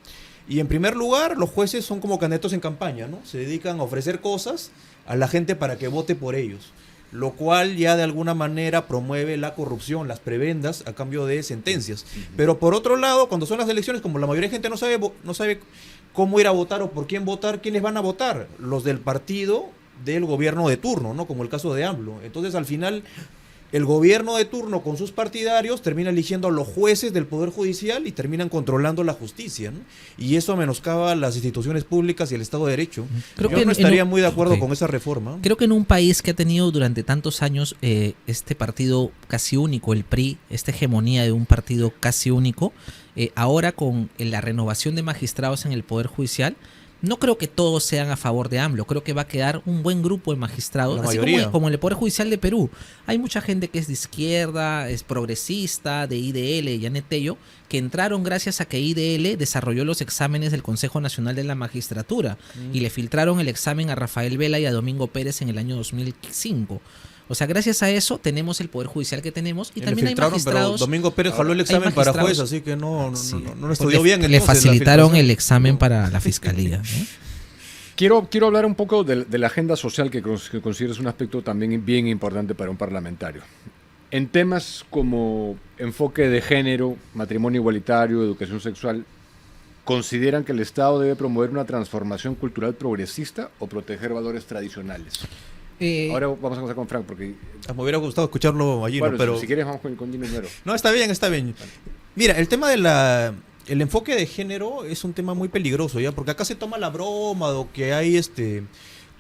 Y en primer lugar, los jueces son como candidatos en campaña, ¿no? Se dedican a ofrecer cosas a la gente para que vote por ellos, lo cual ya de alguna manera promueve la corrupción, las prebendas a cambio de sentencias. Pero por otro lado, cuando son las elecciones, como la mayoría de gente no sabe cómo ir a votar o por quién votar, ¿quiénes van a votar? Los del partido del gobierno de turno, ¿no? Como el caso de AMLO. Entonces, al final, el gobierno de turno con sus partidarios termina eligiendo a los jueces del Poder Judicial y terminan controlando la justicia, ¿no? Y eso menoscaba las instituciones públicas y el Estado de Derecho. Yo no estaría muy de acuerdo con esa reforma. Creo que en un país que ha tenido durante tantos años este partido casi único, el PRI, esta hegemonía de un partido casi único, ahora con la renovación de magistrados en el Poder Judicial, no creo que todos sean a favor de AMLO. Creo que va a quedar un buen grupo de magistrados, la así mayoría. como en el Poder Judicial de Perú. Hay mucha gente que es de izquierda, es progresista, de IDL, Yanet Tello, que entraron gracias a que IDL desarrolló los exámenes del Consejo Nacional de la Magistratura y le filtraron el examen a Rafael Vela y a Domingo Pérez en el año 2005. O sea, gracias a eso tenemos el Poder Judicial que tenemos y también hay magistrados. Pero Domingo Pérez jaló el examen para juez, así que no estudió bien. Le facilitaron el examen para la fiscalía, ¿no? Quiero hablar un poco de la agenda social que considero es un aspecto también bien importante para un parlamentario. En temas como enfoque de género, matrimonio igualitario, educación sexual, ¿consideran que el Estado debe promover una transformación cultural progresista o proteger valores tradicionales? Ahora vamos a comenzar con Frank porque... Me hubiera gustado escucharlo allí, bueno, pero... si quieres vamos con Gino primero. No, está bien. Mira, el tema el enfoque de género es un tema muy peligroso, ¿ya? Porque acá se toma la broma de que hay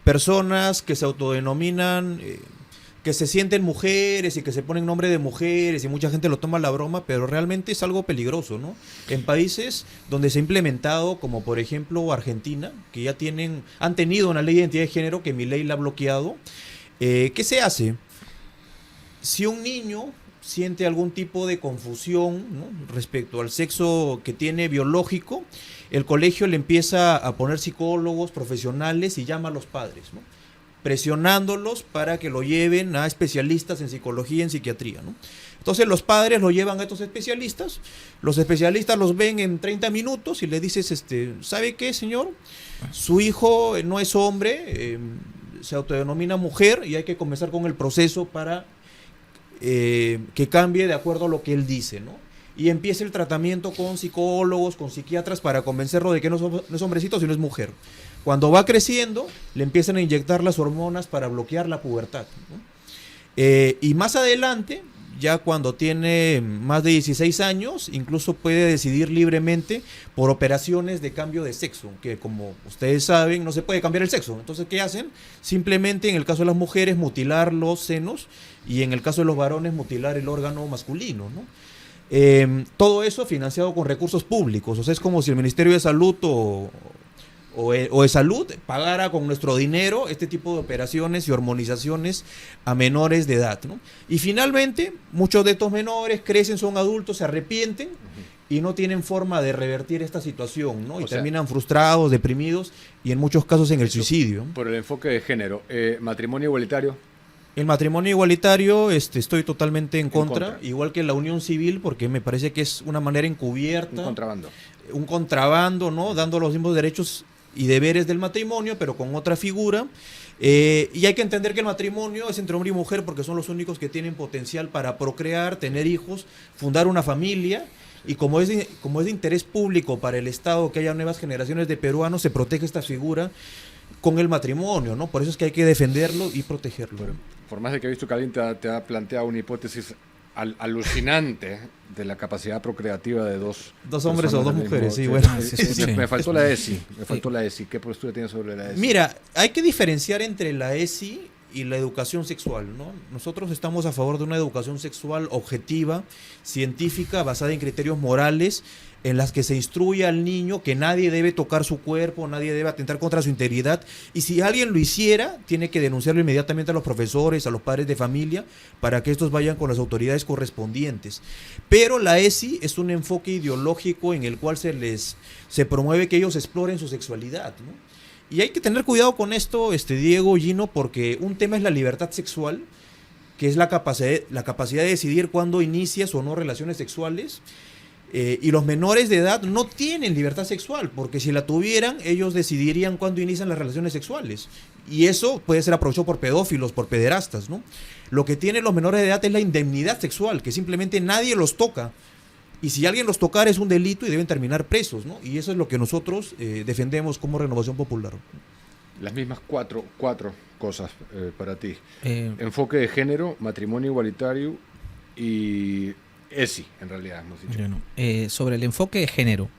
personas que se autodenominan, que se sienten mujeres y que se ponen nombre de mujeres y mucha gente lo toma la broma, pero realmente es algo peligroso, ¿no? En países donde se ha implementado, como por ejemplo Argentina, que ya han tenido una ley de identidad de género que Milei la ha bloqueado, ¿qué se hace? Si un niño siente algún tipo de confusión, ¿no?, respecto al sexo que tiene biológico, el colegio le empieza a poner psicólogos profesionales y llama a los padres, ¿no?, presionándolos para que lo lleven a especialistas en psicología y en psiquiatría, ¿no? Entonces los padres lo llevan a estos especialistas, los especialistas los ven en 30 minutos y le dices, ¿sabe qué, señor? Su hijo no es hombre, se autodenomina mujer y hay que comenzar con el proceso para que cambie de acuerdo a lo que él dice, ¿no? Y empieza el tratamiento con psicólogos, con psiquiatras para convencerlo de que no es hombrecito, sino es mujer. Cuando va creciendo, le empiezan a inyectar las hormonas para bloquear la pubertad, ¿no? Y más adelante, ya cuando tiene más de 16 años, incluso puede decidir libremente por operaciones de cambio de sexo, que como ustedes saben, no se puede cambiar el sexo. Entonces, ¿qué hacen? Simplemente, en el caso de las mujeres, mutilar los senos y en el caso de los varones, mutilar el órgano masculino, ¿no? Todo eso financiado con recursos públicos. O sea, es como si el Ministerio de Salud o de Salud pagara con nuestro dinero este tipo de operaciones y hormonizaciones a menores de edad, ¿no? Y finalmente, muchos de estos menores crecen, son adultos, se arrepienten y no tienen forma de revertir esta situación, ¿no? Y terminan frustrados, deprimidos y en muchos casos en el suicidio. Por el enfoque de género, matrimonio igualitario. El matrimonio igualitario, estoy totalmente en contra, igual que la unión civil, porque me parece que es una manera encubierta. Un contrabando, ¿no? Dando los mismos derechos y deberes del matrimonio, pero con otra figura. Y hay que entender que el matrimonio es entre hombre y mujer porque son los únicos que tienen potencial para procrear, tener hijos, fundar una familia. Y como es de interés público para el Estado que haya nuevas generaciones de peruanos, se protege esta figura con el matrimonio, ¿no? Por eso es que hay que defenderlo y protegerlo. Bueno, por más de que he visto que alguien te ha planteado una hipótesis alucinante de la capacidad procreativa de dos hombres o dos mujeres, sí, bueno. Me faltó la ESI. ¿Qué postura tienes sobre la ESI? Mira, hay que diferenciar entre la ESI y la educación sexual, ¿no? Nosotros estamos a favor de una educación sexual objetiva, científica, basada en criterios morales, en las que se instruye al niño que nadie debe tocar su cuerpo, nadie debe atentar contra su integridad, y si alguien lo hiciera, tiene que denunciarlo inmediatamente a los profesores, a los padres de familia, para que estos vayan con las autoridades correspondientes. Pero la ESI es un enfoque ideológico en el cual se promueve que ellos exploren su sexualidad, ¿no? Y hay que tener cuidado con esto, Diego, Gino, porque un tema es la libertad sexual, que es la capacidad de decidir cuándo inicias o no relaciones sexuales. Y los menores de edad no tienen libertad sexual, porque si la tuvieran, ellos decidirían cuándo inician las relaciones sexuales. Y eso puede ser aprovechado por pedófilos, por pederastas, ¿no? Lo que tienen los menores de edad es la indemnidad sexual, que simplemente nadie los toca. Y si alguien los tocara es un delito y deben terminar presos, ¿no? Y eso es lo que nosotros defendemos como Renovación Popular. Las mismas cuatro cosas para ti. Enfoque de género, matrimonio igualitario y ESI, en realidad. Hemos dicho. Bueno, sobre el enfoque de género.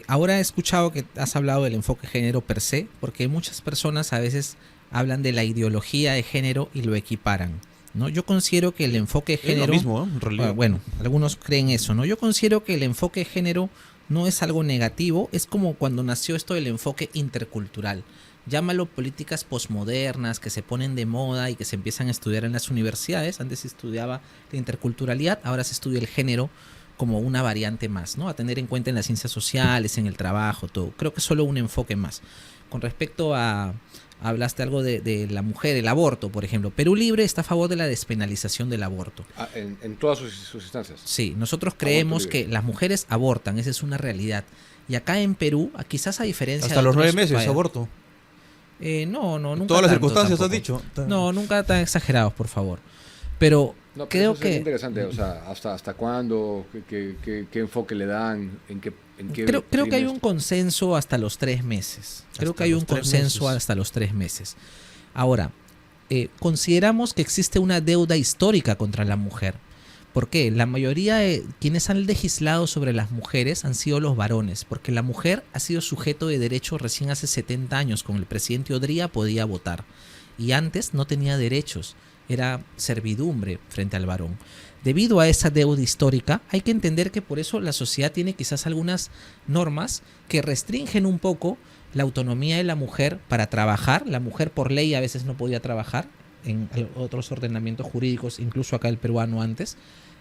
Ahora he escuchado que has hablado del enfoque de género per se, porque muchas personas a veces hablan de la ideología de género y lo equiparan, ¿no? Yo considero que el enfoque de género... Es lo mismo, ¿eh? En realidad. Bueno, algunos creen eso, ¿no? Yo considero que el enfoque de género no es algo negativo, es como cuando nació esto del enfoque intercultural. Llámalo políticas posmodernas que se ponen de moda y que se empiezan a estudiar en las universidades. Antes se estudiaba la interculturalidad, ahora se estudia el género como una variante más, ¿no? A tener en cuenta en las ciencias sociales, en el trabajo, todo. Creo que es solo un enfoque más. Con respecto a... Hablaste algo de la mujer, el aborto, por ejemplo. Perú Libre está a favor de la despenalización del aborto. En todas sus instancias. Sí, nosotros creemos que las mujeres abortan, esa es una realidad. Y acá en Perú, quizás a diferencia hasta de los 9 otros meses aborto. No, nunca. Todas las tanto, circunstancias tampoco. has dicho. No, nunca tan exagerados, por favor. Pero No, pero creo eso que... es interesante, o sea, hasta cuándo, qué enfoque le dan, en qué Creo que hay trimestre. un consenso hasta los 3 meses. Creo Hasta que hay los un 3 consenso meses. hasta los 3 meses. Ahora, consideramos que existe una deuda histórica contra la mujer. ¿Por qué? La mayoría de quienes han legislado sobre las mujeres han sido los varones, porque la mujer ha sido sujeto de derecho recién hace 70 años. Con el presidente Odría podía votar. Y antes no tenía derechos, era servidumbre frente al varón. Debido a esa deuda histórica, hay que entender que por eso la sociedad tiene quizás algunas normas que restringen un poco la autonomía de la mujer para trabajar. La mujer por ley a veces no podía trabajar en otros ordenamientos jurídicos, incluso acá el peruano antes,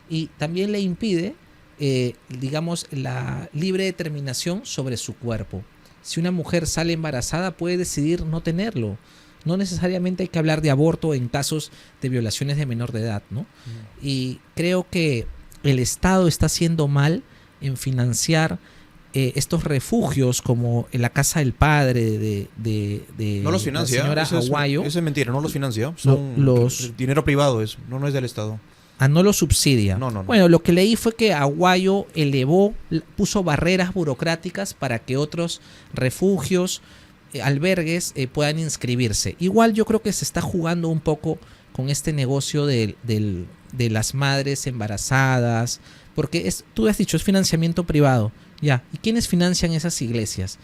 y también le impide, digamos, la libre determinación sobre su cuerpo. Si una mujer sale embarazada puede decidir no tenerlo. No necesariamente hay que hablar de aborto en casos de violaciones de menor de edad, ¿no? Y creo que el Estado está haciendo mal en financiar estos refugios como en la Casa del Padre de No los financia. la señora Aguayo. Eso es mentira, no los financia. Son dinero privado, no es del Estado. No lo subsidia. No. Bueno, lo que leí fue que Aguayo puso barreras burocráticas para que otros refugios, albergues puedan inscribirse. Igual yo creo que se está jugando un poco con este negocio de las madres embarazadas, porque tú has dicho, es financiamiento privado. Ya, ¿y quiénes financian esas iglesias?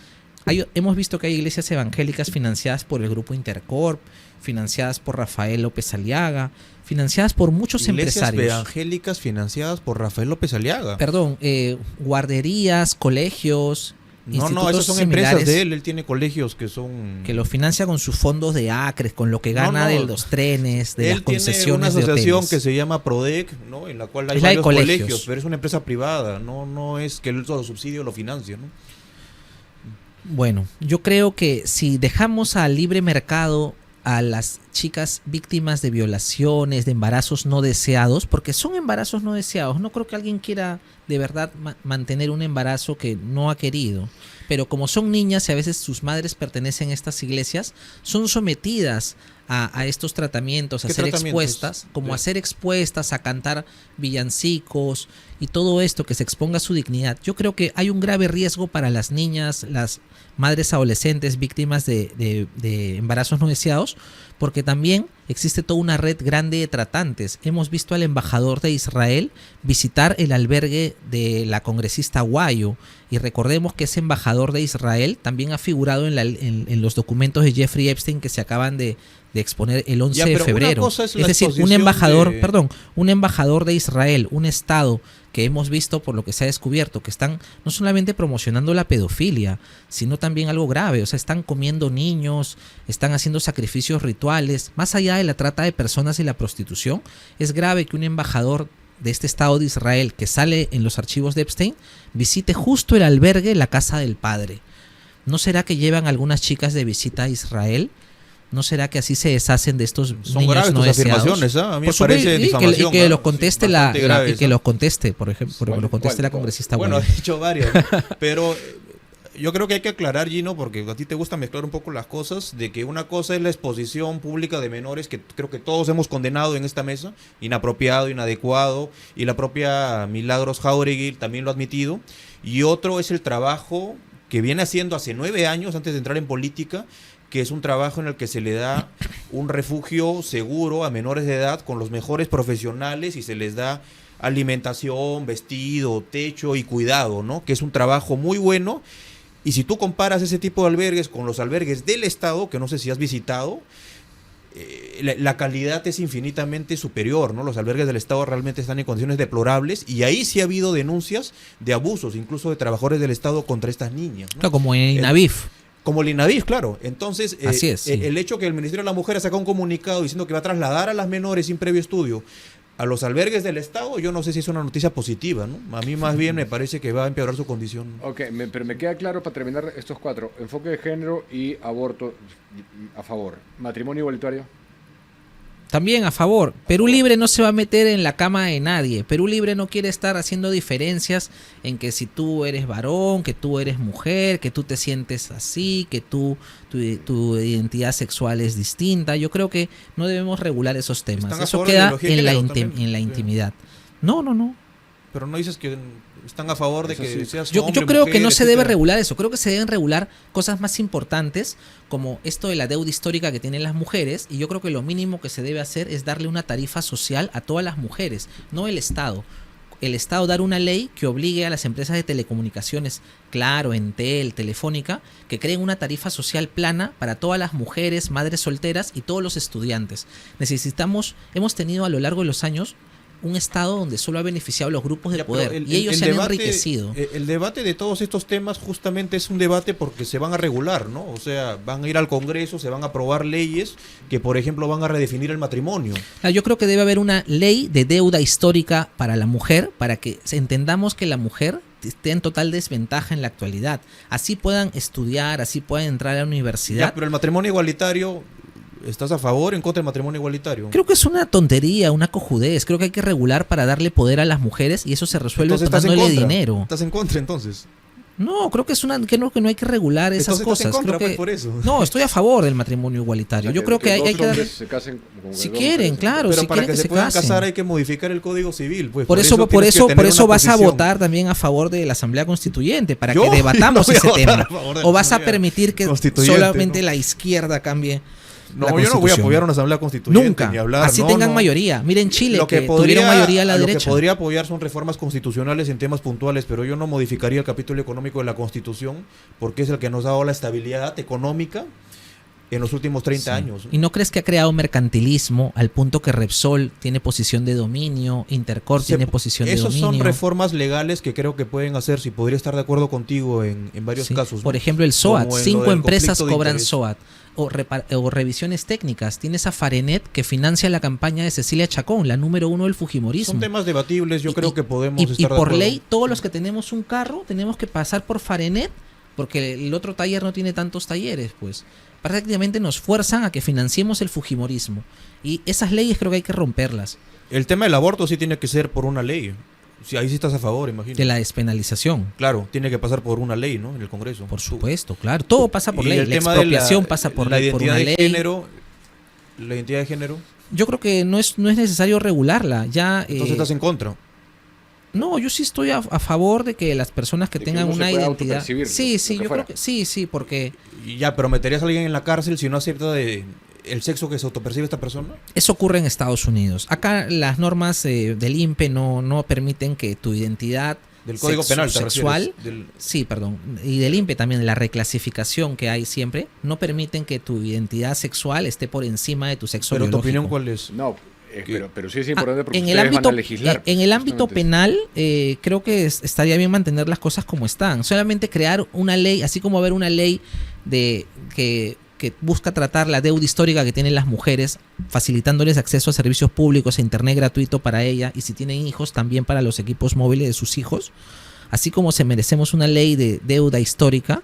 Hemos visto que hay iglesias evangélicas financiadas por el Grupo Intercorp, financiadas por Rafael López Aliaga, financiadas por muchos empresarios. Iglesias evangélicas financiadas por Rafael López Aliaga. Perdón, guarderías, colegios... No, esas son empresas de él tiene colegios que son... Que lo financia con sus fondos de acres, con lo que gana de los trenes, de las concesiones de Él tiene una asociación hoteles. que se llama PRODEC, ¿no? En la cual hay Es la de varios colegios. colegios, pero es una empresa privada, no es que el subsidio lo financia, ¿no? Bueno, yo creo que si dejamos al libre mercado a las chicas víctimas de violaciones, de embarazos no deseados, porque son embarazos no deseados. No creo que alguien quiera de verdad mantener un embarazo que no ha querido. Pero como son niñas y a veces sus madres pertenecen a estas iglesias, son sometidas a estos tratamientos, a ser expuestas, como a ser expuestas, a cantar villancicos y todo esto, que se exponga a su dignidad. Yo creo que hay un grave riesgo para las niñas, las madres adolescentes víctimas de embarazos no deseados, porque también existe toda una red grande de tratantes. Hemos visto al embajador de Israel visitar el albergue de la congresista Aguayo, y recordemos que ese embajador de Israel también ha figurado en los documentos de Jeffrey Epstein que se acaban de exponer el 11 de febrero. Es decir, un embajador de Israel, un estado que hemos visto por lo que se ha descubierto, que están no solamente promocionando la pedofilia, sino también algo grave. O sea, están comiendo niños, están haciendo sacrificios rituales. Más allá de la trata de personas y la prostitución, es grave que un embajador de este estado de Israel, que sale en los archivos de Epstein, visite justo el albergue, la Casa del Padre. ¿No será que llevan algunas chicas de visita a Israel ¿No será que así se deshacen de estos Son niños graves no tus deseados? afirmaciones, ¿ah? A mí me Por supuesto, parece difamación. y que ¿ah? los conteste Sí, bastante graves, que ¿ah? los conteste, por ejemplo, porque lo conteste ¿Cuál? la congresista. Bueno, ha Guarín. dicho varias, pero yo creo que hay que aclarar, Gino, porque a ti te gusta mezclar un poco las cosas, de que una cosa es la exposición pública de menores, que creo que todos hemos condenado en esta mesa, inapropiado, inadecuado, y la propia Milagros Jáuregui también lo ha admitido, y otro es el trabajo que viene haciendo hace 9 años, antes de entrar en política, que es un trabajo en el que se le da un refugio seguro a menores de edad con los mejores profesionales y se les da alimentación, vestido, techo y cuidado, ¿no? Que es un trabajo muy bueno. Y si tú comparas ese tipo de albergues con los albergues del Estado, que no sé si has visitado, la calidad es infinitamente superior, ¿no? Los albergues del Estado realmente están en condiciones deplorables y ahí sí ha habido denuncias de abusos, incluso de trabajadores del Estado contra estas niñas, ¿no? Claro, como en INAVIF. Como el INAVIF, claro. Entonces, Así es, sí. el hecho que el Ministerio de la Mujer ha sacado un comunicado diciendo que va a trasladar a las menores sin previo estudio a los albergues del Estado, yo no sé si es una noticia positiva, ¿no? A mí más bien me parece que va a empeorar su condición. Ok, pero me queda claro para terminar estos 4. Enfoque de género y aborto a favor. Matrimonio igualitario. También a favor. Perú Libre no se va a meter en la cama de nadie. Perú Libre no quiere estar haciendo diferencias en que si tú eres varón, que tú eres mujer, que tú te sientes así, que tu identidad sexual es distinta. Yo creo que no debemos regular esos temas. Eso queda en la intimidad. No. Pero no dices que están a favor de Eso que sí. seas Yo hombre, creo mujer, que no se debe etcétera. regular eso. Creo que se deben regular cosas más importantes como esto de la deuda histórica que tienen las mujeres, y yo creo que lo mínimo que se debe hacer es darle una tarifa social a todas las mujeres, no el Estado. El Estado dar una ley que obligue a las empresas de telecomunicaciones, Claro, Entel, Telefónica, que creen una tarifa social plana para todas las mujeres, madres solteras y todos los estudiantes. Hemos tenido a lo largo de los años un Estado donde solo ha beneficiado a los grupos de Ya, poder pero y ellos se han debate, enriquecido. El debate de todos estos temas justamente es un debate porque se van a regular, ¿no? O sea, van a ir al Congreso, se van a aprobar leyes que, por ejemplo, van a redefinir el matrimonio. Yo creo que debe haber una ley de deuda histórica para la mujer, para que entendamos que la mujer esté en total desventaja en la actualidad. Así puedan estudiar, así puedan entrar a la universidad. Ya, pero el matrimonio igualitario, ¿estás a favor o en contra del matrimonio igualitario? Creo que es una tontería, una cojudez. Creo que hay que regular para darle poder a las mujeres y eso se resuelve Entonces, ¿estás en dándole contra? dinero. ¿Estás en contra entonces? No, creo que que no hay que regular esas Entonces, ¿estás cosas. en contra, Creo que, pues, por eso? No, estoy a favor del matrimonio igualitario. O sea, Yo creo que hay dos que dar, hombres se casen como si dos quieren, mujeres. claro, Pero si para quieren que se que puedan casen. casar hay que modificar el Código Civil, pues. Por eso tienes que tener una vas a posición. votar también a favor de la Asamblea Constituyente, para Yo que debatamos no voy a ese votar tema. a favor de la O vas a Asamblea permitir que Constituyente, solamente ¿no? la izquierda cambie. No, la yo no voy a Constitución. apoyar una Asamblea Constituyente. Nunca. Ni hablar, Así no, tengan no. mayoría. Miren Chile, Lo que podría- tuvieron mayoría a la lo derecha. que podría apoyar son reformas constitucionales en temas puntuales, pero yo no modificaría el capítulo económico de la Constitución porque es el que nos ha dado la estabilidad económica en los últimos 30 Sí. años. ¿Y no crees que ha creado mercantilismo al punto que Repsol tiene posición de dominio, Intercorp tiene posición de Esos dominio? son reformas legales que creo que pueden hacerse y podría estar de acuerdo contigo en varios Sí. casos, ¿no? Por ejemplo, el SOAT. Como en lo 5 del empresas conflicto de cobran interés. SOAT. O revisiones técnicas. Tienes a Farenet, que financia la campaña de Cecilia Chacón, la número 1 del fujimorismo. Son temas debatibles, yo creo que podemos y estar de por acuerdo. ley, todos los que tenemos un carro tenemos que pasar por Farenet, porque el otro taller no tiene tantos talleres, pues. Prácticamente nos fuerzan a que financiemos el fujimorismo. Y esas leyes creo que hay que romperlas. El tema del aborto sí tiene que ser por una ley. Si ahí sí estás a favor, imagino. De la despenalización. Claro, tiene que pasar por una ley, ¿no? En el Congreso. Por supuesto, claro. Todo pasa por Y ley. el La tema de expropiación pasa por la ley, por identidad una de ley. género. La identidad de género. Yo creo que no es necesario regularla. Ya, Entonces estás en contra. No, yo sí estoy a favor de que las personas que De que tengan uno se una pueda identidad. autopercibir, Sí, sí, lo que yo fuera. creo que sí, porque Y ya, pero ¿meterías a alguien en la cárcel si no acepta el sexo que se autopercibe esta persona? eso ocurre en Estados Unidos. Acá las normas del INPE no permiten que tu identidad Del Código Penal, ¿te sexual, refieres? Del- sí, perdón, y del INPE también, la reclasificación que hay siempre, no permiten que tu identidad sexual esté por encima de tu sexo Pero tu biológico. opinión, ¿cuál es? No, ¿Qué? pero sí es importante porque en ustedes el ámbito, van a legislar. en el ámbito justamente. penal, creo que estaría bien mantener las cosas como están. Solamente crear una ley, así como haber una ley de que busca tratar la deuda histórica que tienen las mujeres, facilitándoles acceso a servicios públicos, a internet gratuito para ella, y si tienen hijos, también para los equipos móviles de sus hijos. Así como se merecemos una ley de deuda histórica,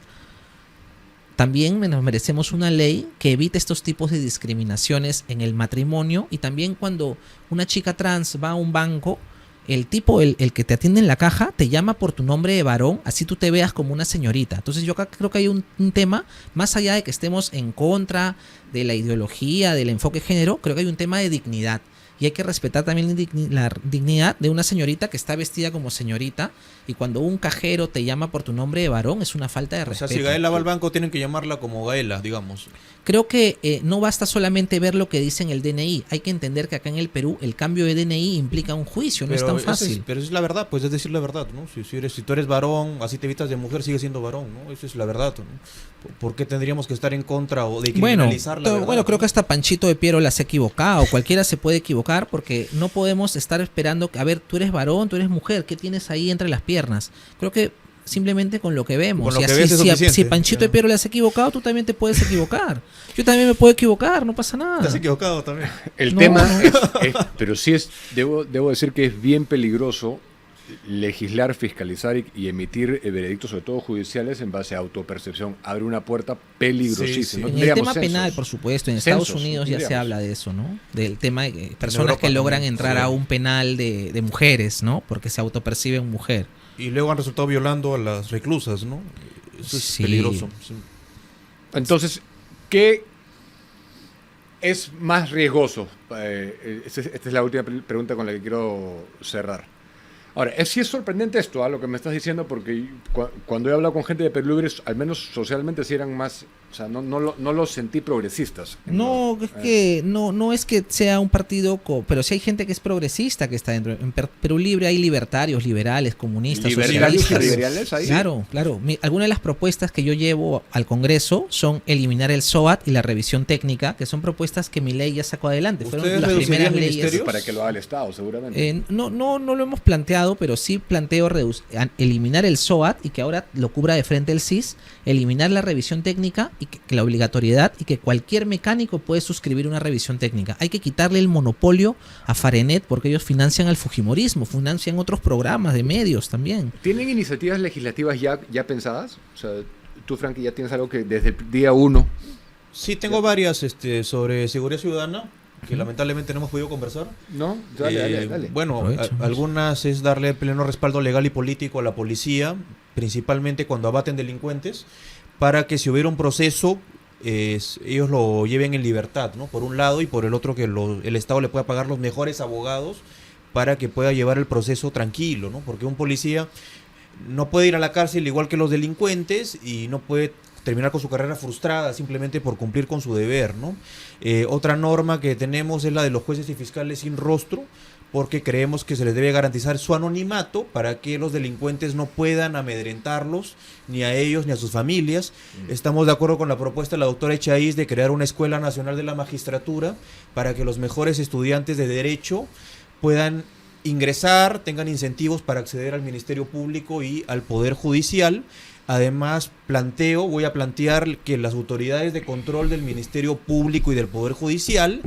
también nos merecemos una ley que evite estos tipos de discriminaciones en el matrimonio, y también cuando una chica trans va a un banco, el tipo, el que te atiende en la caja, te llama por tu nombre de varón, así tú te veas como una señorita. Entonces yo acá creo que hay un tema, más allá de que estemos en contra de la ideología, del enfoque de género, creo que hay un tema de dignidad. Y hay que respetar también la dignidad de una señorita que está vestida como señorita, y cuando un cajero te llama por tu nombre de varón es una falta de respeto. O sea, si Gaela va al banco tienen que llamarla como Gaela, digamos. Creo que no basta solamente ver lo que dice en el DNI, hay que entender que acá en el Perú el cambio de DNI implica un juicio, no es tan fácil. Pero es la verdad, pues es decir la verdad, ¿no? Si tú eres varón, así te vistas de mujer, sigues siendo varón, ¿no? Eso es la verdad, ¿no? ¿Por qué tendríamos que estar en contra o de criminalizar la verdad? Bueno, creo que hasta Panchito de Piero las ha equivocado, cualquiera se puede equivocar, porque no podemos estar esperando, a ver, tú eres varón, tú eres mujer, ¿qué tienes ahí entre las piernas? Creo que simplemente con lo que vemos. Con lo que ves es suficiente. Si Panchito de Piero le has equivocado, tú también te puedes equivocar. Yo también me puedo equivocar, no pasa nada. Te has equivocado también. El tema es, pero sí debo decir que es bien peligroso legislar, fiscalizar y emitir veredictos, sobre todo judiciales, en base a autopercepción. Abre una puerta peligrosísima. Sí. No en el tema censos. Penal, por supuesto, en Estados Unidos ya se habla de eso, ¿no? Del tema de personas Europa que logran también, entrar a un penal de mujeres, ¿no? Porque se autoperciben mujer. Y luego han resultado violando a las reclusas, ¿no? Eso es peligroso. Sí. Entonces, ¿qué es más riesgoso? Esta es la última pregunta con la que quiero cerrar. Ahora, sí es sorprendente esto, lo que me estás diciendo, porque cuando he hablado con gente de Perú Libre, al menos socialmente sí eran más, o sea, no los sentí progresistas. No, es que no es que sea un partido, pero sí hay gente que es progresista que está dentro. En Perú Libre hay libertarios, liberales, comunistas, socialistas. ¿Liberales ahí? Claro. Algunas de las propuestas que yo llevo al Congreso son eliminar el SOAT y la revisión técnica, que son propuestas que mi ley ya sacó adelante. Fueron las primeras leyes. Para que lo haga el Estado, seguramente. No lo hemos planteado, pero sí planteo eliminar el SOAT y que ahora lo cubra de frente el CIS, eliminar la revisión técnica y que la obligatoriedad, y que cualquier mecánico puede suscribir una revisión técnica. Hay que quitarle el monopolio a Farenet, porque ellos financian al fujimorismo, financian otros programas de medios también. ¿Tienen iniciativas legislativas ya pensadas? O sea, tú, Frankie, ya tienes algo que desde el día 1... Sí, tengo varias sobre seguridad ciudadana, que lamentablemente no hemos podido conversar. ¿No? Dale. Bueno, algunas es darle pleno respaldo legal y político a la policía, principalmente cuando abaten delincuentes, para que si hubiera un proceso, ellos lo lleven en libertad, ¿no? Por un lado, y por el otro que el Estado le pueda pagar los mejores abogados para que pueda llevar el proceso tranquilo, ¿no? Porque un policía no puede ir a la cárcel igual que los delincuentes y no puede terminar con su carrera frustrada simplemente por cumplir con su deber, ¿no? Otra norma que tenemos es la de los jueces y fiscales sin rostro, porque creemos que se les debe garantizar su anonimato para que los delincuentes no puedan amedrentarlos, ni a ellos ni a sus familias. Estamos de acuerdo con la propuesta de la doctora Echaíz de crear una Escuela Nacional de la Magistratura para que los mejores estudiantes de Derecho puedan ingresar, tengan incentivos para acceder al Ministerio Público y al Poder Judicial. Además, voy a plantear que las autoridades de control del Ministerio Público y del Poder Judicial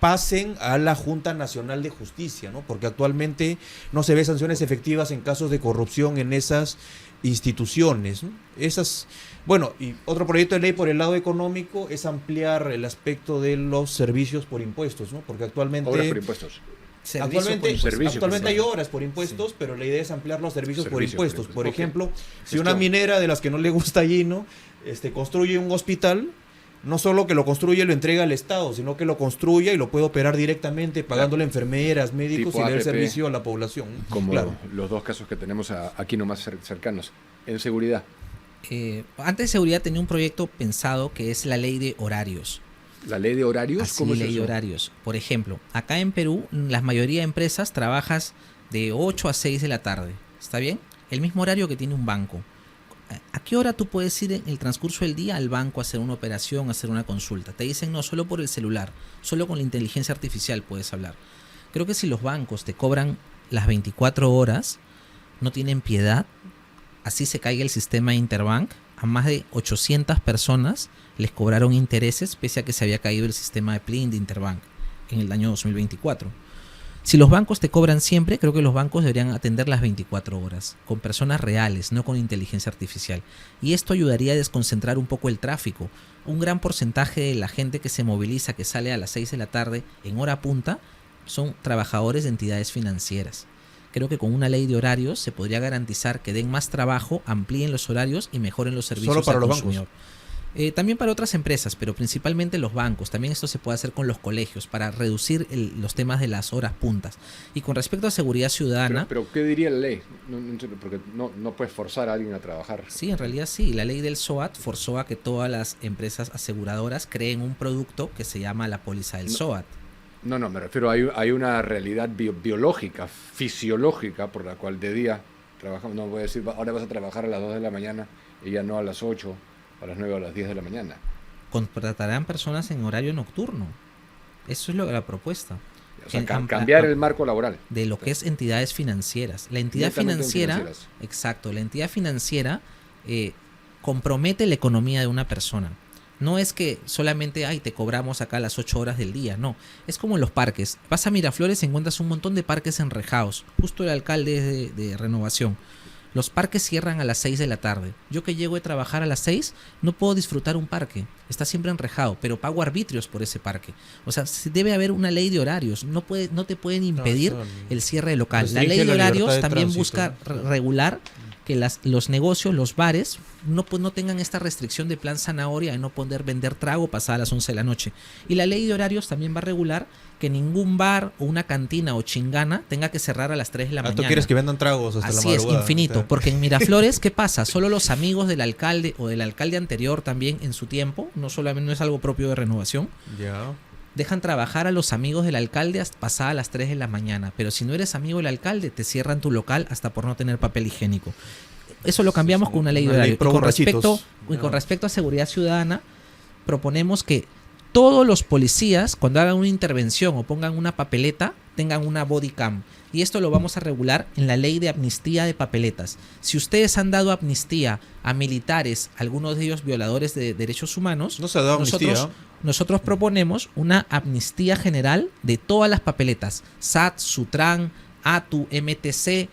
pasen a la Junta Nacional de Justicia, ¿no? Porque actualmente no se ve sanciones efectivas en casos de corrupción en esas instituciones, ¿no? Bueno, y otro proyecto de ley por el lado económico es ampliar el aspecto de los servicios por impuestos, ¿no? Porque actualmente... Obras por impuestos. Actualmente hay obras por impuestos, sí, pero la idea es ampliar los servicios por impuestos. Por ejemplo, si una minera de las que no le gusta a Gino construye un hospital, no solo que lo construye y lo entrega al Estado, sino que lo construya y lo puede operar directamente pagándole enfermeras, médicos y dar servicio a la población. Como los dos casos que tenemos aquí nomás cercanos. En seguridad. Antes de seguridad tenía un proyecto pensado que es la ley de horarios. ¿La ley de horarios? ¿Cómo es ley de horarios. Por ejemplo, acá en Perú, la mayoría de empresas trabajas de 8 a 6 de la tarde. ¿Está bien? El mismo horario que tiene un banco. ¿A qué hora tú puedes ir en el transcurso del día al banco a hacer una operación, a hacer una consulta? Te dicen no, solo por el celular, solo con la inteligencia artificial puedes hablar. Creo que si los bancos te cobran las 24 horas, no tienen piedad, así se caiga el sistema Interbank, a más de 800 personas les cobraron intereses pese a que se había caído el sistema de PLIN de Interbank en el año 2024. Si los bancos te cobran siempre, creo que los bancos deberían atender las 24 horas, con personas reales, no con inteligencia artificial. Y esto ayudaría a desconcentrar un poco el tráfico. Un gran porcentaje de la gente que se moviliza, que sale a las 6 de la tarde en hora punta, son trabajadores de entidades financieras. Creo que con una ley de horarios se podría garantizar que den más trabajo, amplíen los horarios y mejoren los servicios ¿Solo para al los consumidor. También para otras empresas, pero principalmente los bancos. También esto se puede hacer con los colegios para reducir los temas de las horas puntas. Y con respecto a seguridad ciudadana... Pero ¿qué diría la ley? Porque no puedes forzar a alguien a trabajar. Sí, en realidad sí. La ley del SOAT forzó a que todas las empresas aseguradoras creen un producto que se llama la póliza del SOAT. No, me refiero, hay una realidad biológica, fisiológica, por la cual de día trabajamos. No voy a decir, ahora vas a trabajar a las 2 de la mañana y ya no a las 8, a las 9 o a las 10 de la mañana. Contratarán personas en horario nocturno. Eso es la propuesta. O sea, cambiar el marco laboral. De lo que es entidades financieras. La entidad financiera, exacto, la entidad financiera compromete la economía de una persona. No es que solamente, te cobramos acá las 8 horas del día, no. Es como en los parques. Vas a Miraflores y encuentras un montón de parques enrejados. Justo el alcalde es de Renovación. Los parques cierran a las 6 de la tarde. Yo que llego a trabajar a las 6, no puedo disfrutar un parque. Está siempre enrejado, pero pago arbitrios por ese parque. O sea, debe haber una ley de horarios. No te pueden impedir el cierre de local. La ley de horarios también busca regular que los negocios, los bares, no tengan esta restricción de plan zanahoria de no poder vender trago pasada las 11 de la noche. Y la ley de horarios también va a regular que ningún bar o una cantina o chingana tenga que cerrar a las 3 de la mañana. ¿Tú quieres que vendan tragos hasta la madrugada? Así es, infinito. Porque en Miraflores, ¿qué pasa? Solo los amigos del alcalde o del alcalde anterior también en su tiempo, no es algo propio de Renovación, dejan trabajar a los amigos del alcalde hasta pasada las 3 de la mañana. Pero si no eres amigo del alcalde, te cierran tu local hasta por no tener papel higiénico. Eso lo cambiamos con una ley de horario. Y con respecto a seguridad ciudadana, proponemos que todos los policías, cuando hagan una intervención o pongan una papeleta, tengan una body cam. Y esto lo vamos a regular en la ley de amnistía de papeletas. Si ustedes han dado amnistía a militares, algunos de ellos violadores de derechos humanos, no se ha dado amnistía. Nosotros proponemos una amnistía general de todas las papeletas. SAT, SUTRAN, ATU, MTC,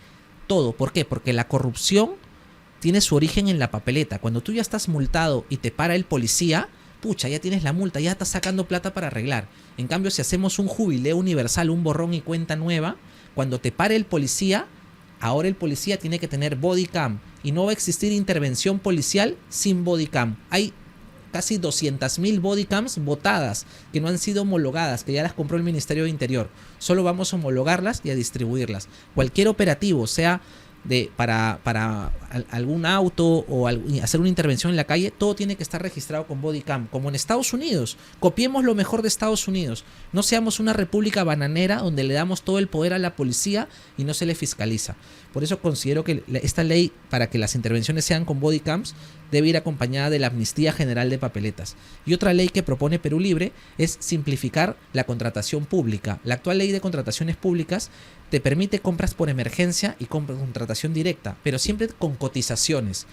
todo. ¿Por qué? Porque la corrupción tiene su origen en la papeleta. Cuando tú ya estás multado y te para el policía, pucha, ya tienes la multa, ya estás sacando plata para arreglar. En cambio, si hacemos un jubileo universal, un borrón y cuenta nueva, cuando te pare el policía, ahora el policía tiene que tener body cam y no va a existir intervención policial sin body cam. Hay casi 200.000 body cams botadas que no han sido homologadas, que ya las compró el Ministerio de Interior. Solo vamos a homologarlas y a distribuirlas. Cualquier operativo, sea para algún auto o hacer una intervención en la calle, todo tiene que estar registrado con body cam, como en Estados Unidos. Copiemos lo mejor de Estados Unidos. No seamos una república bananera donde le damos todo el poder a la policía y no se le fiscaliza. Por eso considero que esta ley, para que las intervenciones sean con body cams, debe ir acompañada de la amnistía general de papeletas. Y otra ley que propone Perú Libre es simplificar la contratación pública. La actual ley de contrataciones públicas te permite compras por emergencia y contratación directa, pero siempre con cotizaciones.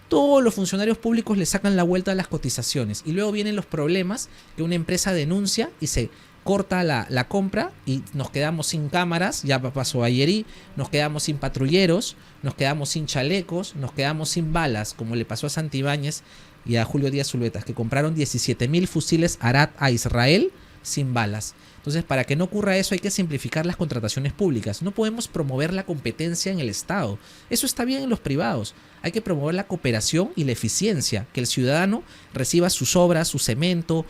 Todos los funcionarios públicos le sacan la vuelta a las cotizaciones y luego vienen los problemas que una empresa denuncia y se corta la compra y nos quedamos sin cámaras, ya pasó ayer, nos quedamos sin patrulleros, nos quedamos sin chalecos, nos quedamos sin balas, como le pasó a Santibáñez y a Julio Díaz Zulbetas, que compraron 17.000 fusiles Arad a Israel sin balas. Entonces, para que no ocurra eso, hay que simplificar las contrataciones públicas. No podemos promover la competencia en el Estado. Eso está bien en los privados. Hay que promover la cooperación y la eficiencia, que el ciudadano reciba sus obras, su cemento,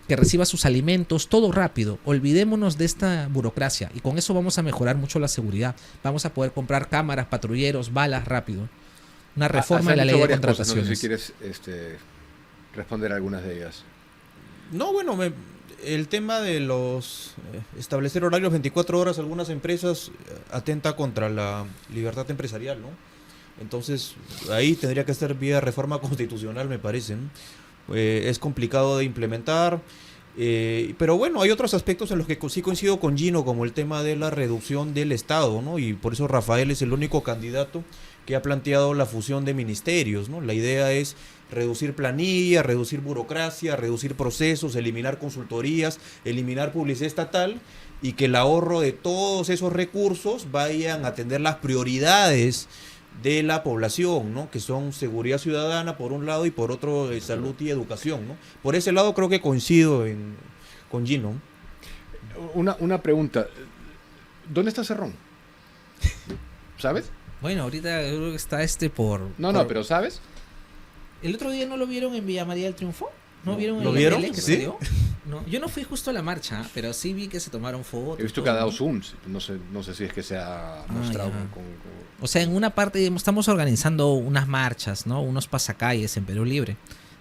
que reciba sus alimentos, todo rápido. Olvidémonos de esta burocracia y con eso vamos a mejorar mucho la seguridad. Vamos a poder comprar cámaras, patrulleros, balas rápido. Una reforma de la ley de contrataciones. No sé si quieres responder a algunas de ellas. No, bueno, el tema de los establecer horarios 24 horas, algunas empresas atenta contra la libertad empresarial, ¿no? Entonces, ahí tendría que ser vía reforma constitucional, me parece, ¿no? Es complicado de implementar, pero bueno, hay otros aspectos en los que sí coincido con Gino, como el tema de la reducción del Estado, ¿no? Y por eso Rafael es el único candidato que ha planteado la fusión de ministerios, ¿no? La idea es reducir planilla, reducir burocracia, reducir procesos, eliminar consultorías, eliminar publicidad estatal y que el ahorro de todos esos recursos vayan a atender las prioridades de la población, ¿no? Que son seguridad ciudadana por un lado y por otro salud y educación, ¿no? Por ese lado creo que coincido con Gino. Una pregunta. ¿Dónde está Cerrón? ¿Sabes? Bueno, ahorita creo que está por... No, pero ¿sabes? ¿El otro día no lo vieron en Villa María del Triunfo? ¿No vieron ¿Lo el vieron? que ¿Sí? salió? No, yo no fui justo a la marcha, pero sí vi que se tomaron fotos. He visto que ha dado zooms. No sé si es que se ha mostrado ya. con... O sea, en una parte estamos organizando unas marchas, ¿no? Unos pasacalles en Perú Libre,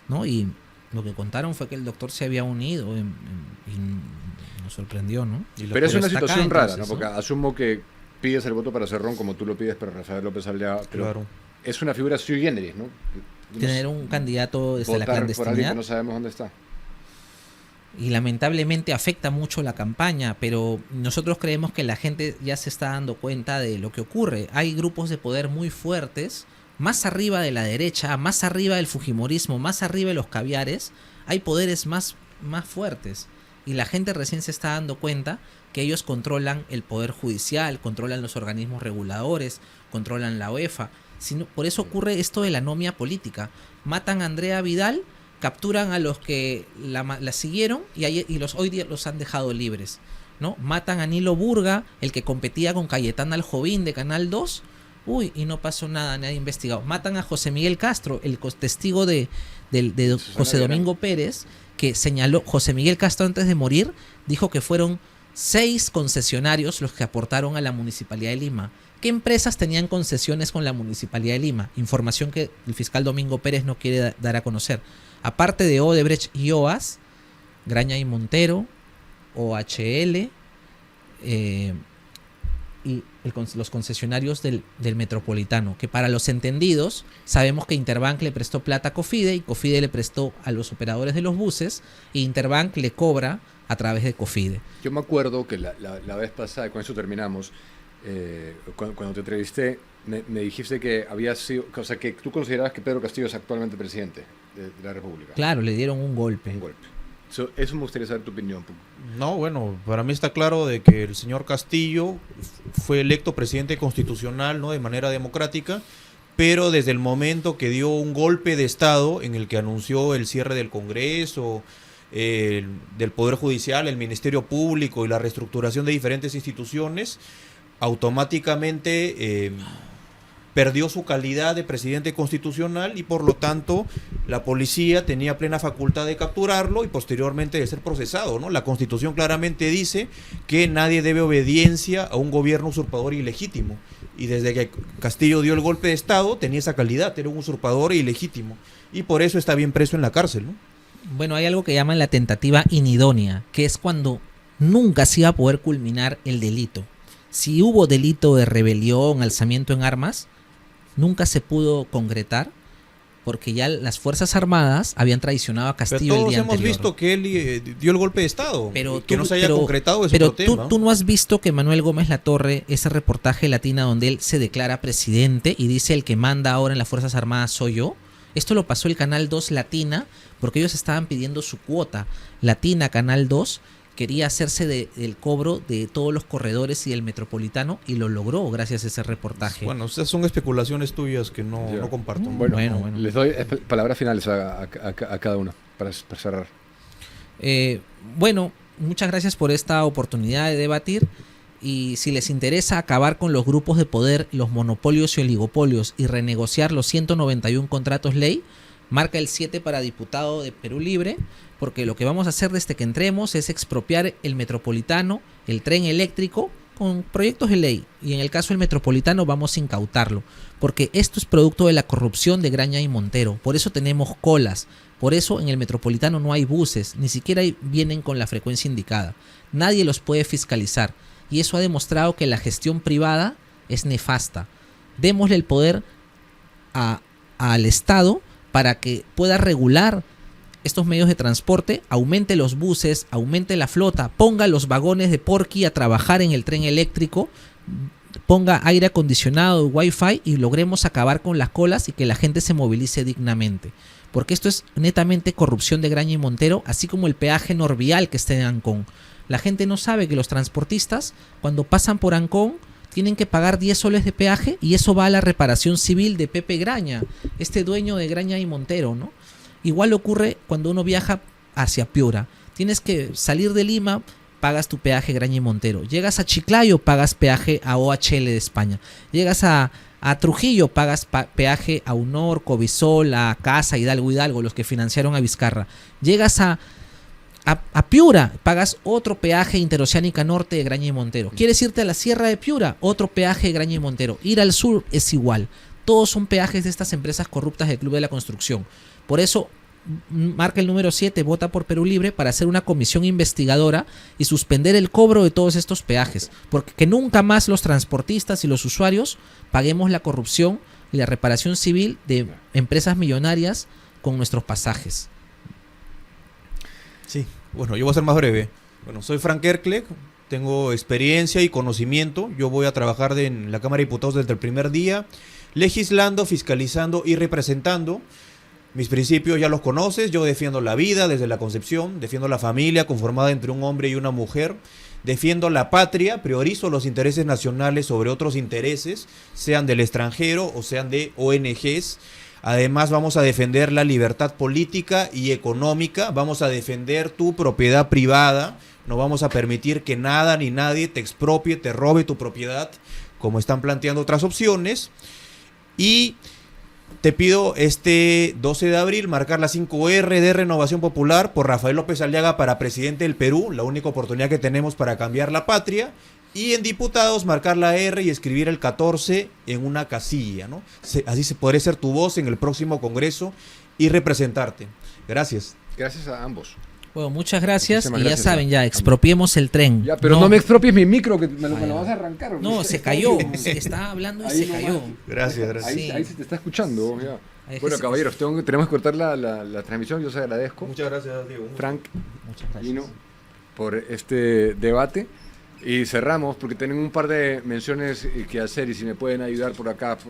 ¿no? Y lo que contaron fue que el doctor se había unido y nos sorprendió, ¿no? Pero es una está acá, situación rara, ¿no? entonces, Porque asumo que pides el voto para Cerrón como tú lo pides para Rafael López Alea, pero Claro. es una figura sui generis, ¿no? Tener un candidato desde la votar por alguien clandestinidad que no sabemos dónde está. y lamentablemente afecta mucho la campaña, pero nosotros creemos que la gente ya se está dando cuenta de lo que ocurre. Hay grupos de poder muy fuertes, más arriba de la derecha, más arriba del fujimorismo, más arriba de los caviares, hay poderes más fuertes. Y la gente recién se está dando cuenta que ellos controlan el poder judicial, controlan los organismos reguladores, controlan la UEFA. Por eso ocurre esto de la anomia política. Matan a Andrea Vidal, capturan a los que la siguieron y hoy día los han dejado libres, ¿no? Matan a Nilo Burga, el que competía con Cayetana Aljobín de Canal 2. Y no pasó nada, nadie ha investigado. Matan a José Miguel Castro, el testigo de José Domingo Pérez, que señaló, José Miguel Castro antes de morir, dijo que fueron 6 concesionarios los que aportaron a la Municipalidad de Lima. ¿Qué empresas tenían concesiones con la Municipalidad de Lima? Información que el fiscal Domingo Pérez no quiere dar a conocer. Aparte de Odebrecht y OAS, Graña y Montero, OHL, y los concesionarios del Metropolitano, que para los entendidos sabemos que Interbank le prestó plata a Cofide y Cofide le prestó a los operadores de los buses y Interbank le cobra a través de Cofide. Yo me acuerdo que la vez pasada, con eso terminamos, cuando te entrevisté, me dijiste que había sido, o sea, que tú considerabas que Pedro Castillo es actualmente presidente de la República. Claro, le dieron un golpe. Un golpe. Eso me gustaría saber tu opinión. No, bueno, para mí está claro de que el señor Castillo fue electo presidente constitucional, ¿no? De manera democrática, pero desde el momento que dio un golpe de Estado en el que anunció el cierre del Congreso, del Poder Judicial, el Ministerio Público y la reestructuración de diferentes instituciones, automáticamente perdió su calidad de presidente constitucional y por lo tanto la policía tenía plena facultad de capturarlo y posteriormente de ser procesado, ¿no? La Constitución claramente dice que nadie debe obediencia a un gobierno usurpador e ilegítimo. Y desde que Castillo dio el golpe de Estado tenía esa calidad, era un usurpador e ilegítimo. Y por eso está bien preso en la cárcel, ¿no? Bueno, hay algo que llaman la tentativa inidónea, que es cuando nunca se iba a poder culminar el delito. Si hubo delito de rebelión, alzamiento en armas, nunca se pudo concretar porque ya las Fuerzas Armadas habían traicionado a Castillo el día anterior. Todos hemos visto que él dio el golpe de Estado. Pero que no se haya concretado es otro tema. Pero tú no has visto que Manuel Gómez Latorre, ese reportaje Latina donde él se declara presidente y dice el que manda ahora en las Fuerzas Armadas soy yo. Esto lo pasó el Canal 2 Latina porque ellos estaban pidiendo su cuota. Latina, Canal 2, quería hacerse del cobro de todos los corredores y del Metropolitano y lo logró gracias a ese reportaje. Bueno, esas son especulaciones tuyas que no comparto. Bueno. Les doy palabras finales a cada uno para cerrar. Bueno, muchas gracias por esta oportunidad de debatir y si les interesa acabar con los grupos de poder, los monopolios y oligopolios y renegociar los 191 contratos ley, marca el 7 para diputado de Perú Libre, porque lo que vamos a hacer desde que entremos es expropiar el Metropolitano, el tren eléctrico, con proyectos de ley. Y en el caso del Metropolitano vamos a incautarlo, porque esto es producto de la corrupción de Graña y Montero. Por eso tenemos colas, por eso en el Metropolitano no hay buses, ni siquiera vienen con la frecuencia indicada. Nadie los puede fiscalizar, y eso ha demostrado que la gestión privada es nefasta. Démosle el poder al Estado para que pueda regular estos medios de transporte, aumente los buses, aumente la flota, ponga los vagones de Porqui a trabajar en el tren eléctrico, ponga aire acondicionado, wifi y logremos acabar con las colas y que la gente se movilice dignamente. Porque esto es netamente corrupción de Graña y Montero, así como el peaje norvial que está en Ancón. La gente no sabe que los transportistas, cuando pasan por Ancón, tienen que pagar 10 soles de peaje y eso va a la reparación civil de Pepe Graña, este dueño de Graña y Montero, ¿no? Igual ocurre cuando uno viaja hacia Piura. Tienes que salir de Lima, pagas tu peaje Graña y Montero. Llegas a Chiclayo, pagas peaje a OHL de España. Llegas a Trujillo, pagas peaje a Unor, Covisol, a Casa, Hidalgo, los que financiaron a Vizcarra. Llegas a Piura, pagas otro peaje Interoceánica Norte de Graña y Montero. ¿Quieres irte a la Sierra de Piura? Otro peaje de Graña y Montero. Ir al sur es igual. Todos son peajes de estas empresas corruptas del Club de la Construcción. Por eso, marca el número 7, vota por Perú Libre para hacer una comisión investigadora y suspender el cobro de todos estos peajes. Porque que nunca más los transportistas y los usuarios paguemos la corrupción y la reparación civil de empresas millonarias con nuestros pasajes. Sí, bueno, yo voy a ser más breve. Bueno, soy Frank Erkleg, tengo experiencia y conocimiento. Yo voy a trabajar en la Cámara de Diputados desde el primer día, legislando, fiscalizando y representando. Mis principios ya los conoces, yo defiendo la vida desde la concepción, defiendo la familia conformada entre un hombre y una mujer, defiendo la patria, priorizo los intereses nacionales sobre otros intereses, sean del extranjero o sean de ONGs. Además vamos a defender la libertad política y económica, vamos a defender tu propiedad privada, no vamos a permitir que nada ni nadie te expropie, te robe tu propiedad, como están planteando otras opciones. Y te pido este 12 de abril marcar la 5R de Renovación Popular por Rafael López Aliaga para presidente del Perú, la única oportunidad que tenemos para cambiar la patria. Y en diputados marcar la R y escribir el 14 en una casilla, ¿no? Así se podrá ser tu voz en el próximo Congreso y representarte. Gracias. Gracias a ambos. Bueno, muchas gracias. Muchísimas y gracias, ya saben, ya expropiemos el tren. Ya, pero no me expropies mi micro, que me lo vas a arrancar. No, se cayó. Se estaba hablando y Ahí se cayó. Gracias, gracias. Ahí, Sí. ahí se te está escuchando. Ya. Ahí Bueno, se- caballeros, tenemos que cortar la transmisión. Yo os agradezco, Muchas gracias, Diego. Frank, Muchas gracias. Gino, por este debate. Y cerramos porque tienen un par de menciones que hacer y si me pueden ayudar por acá, por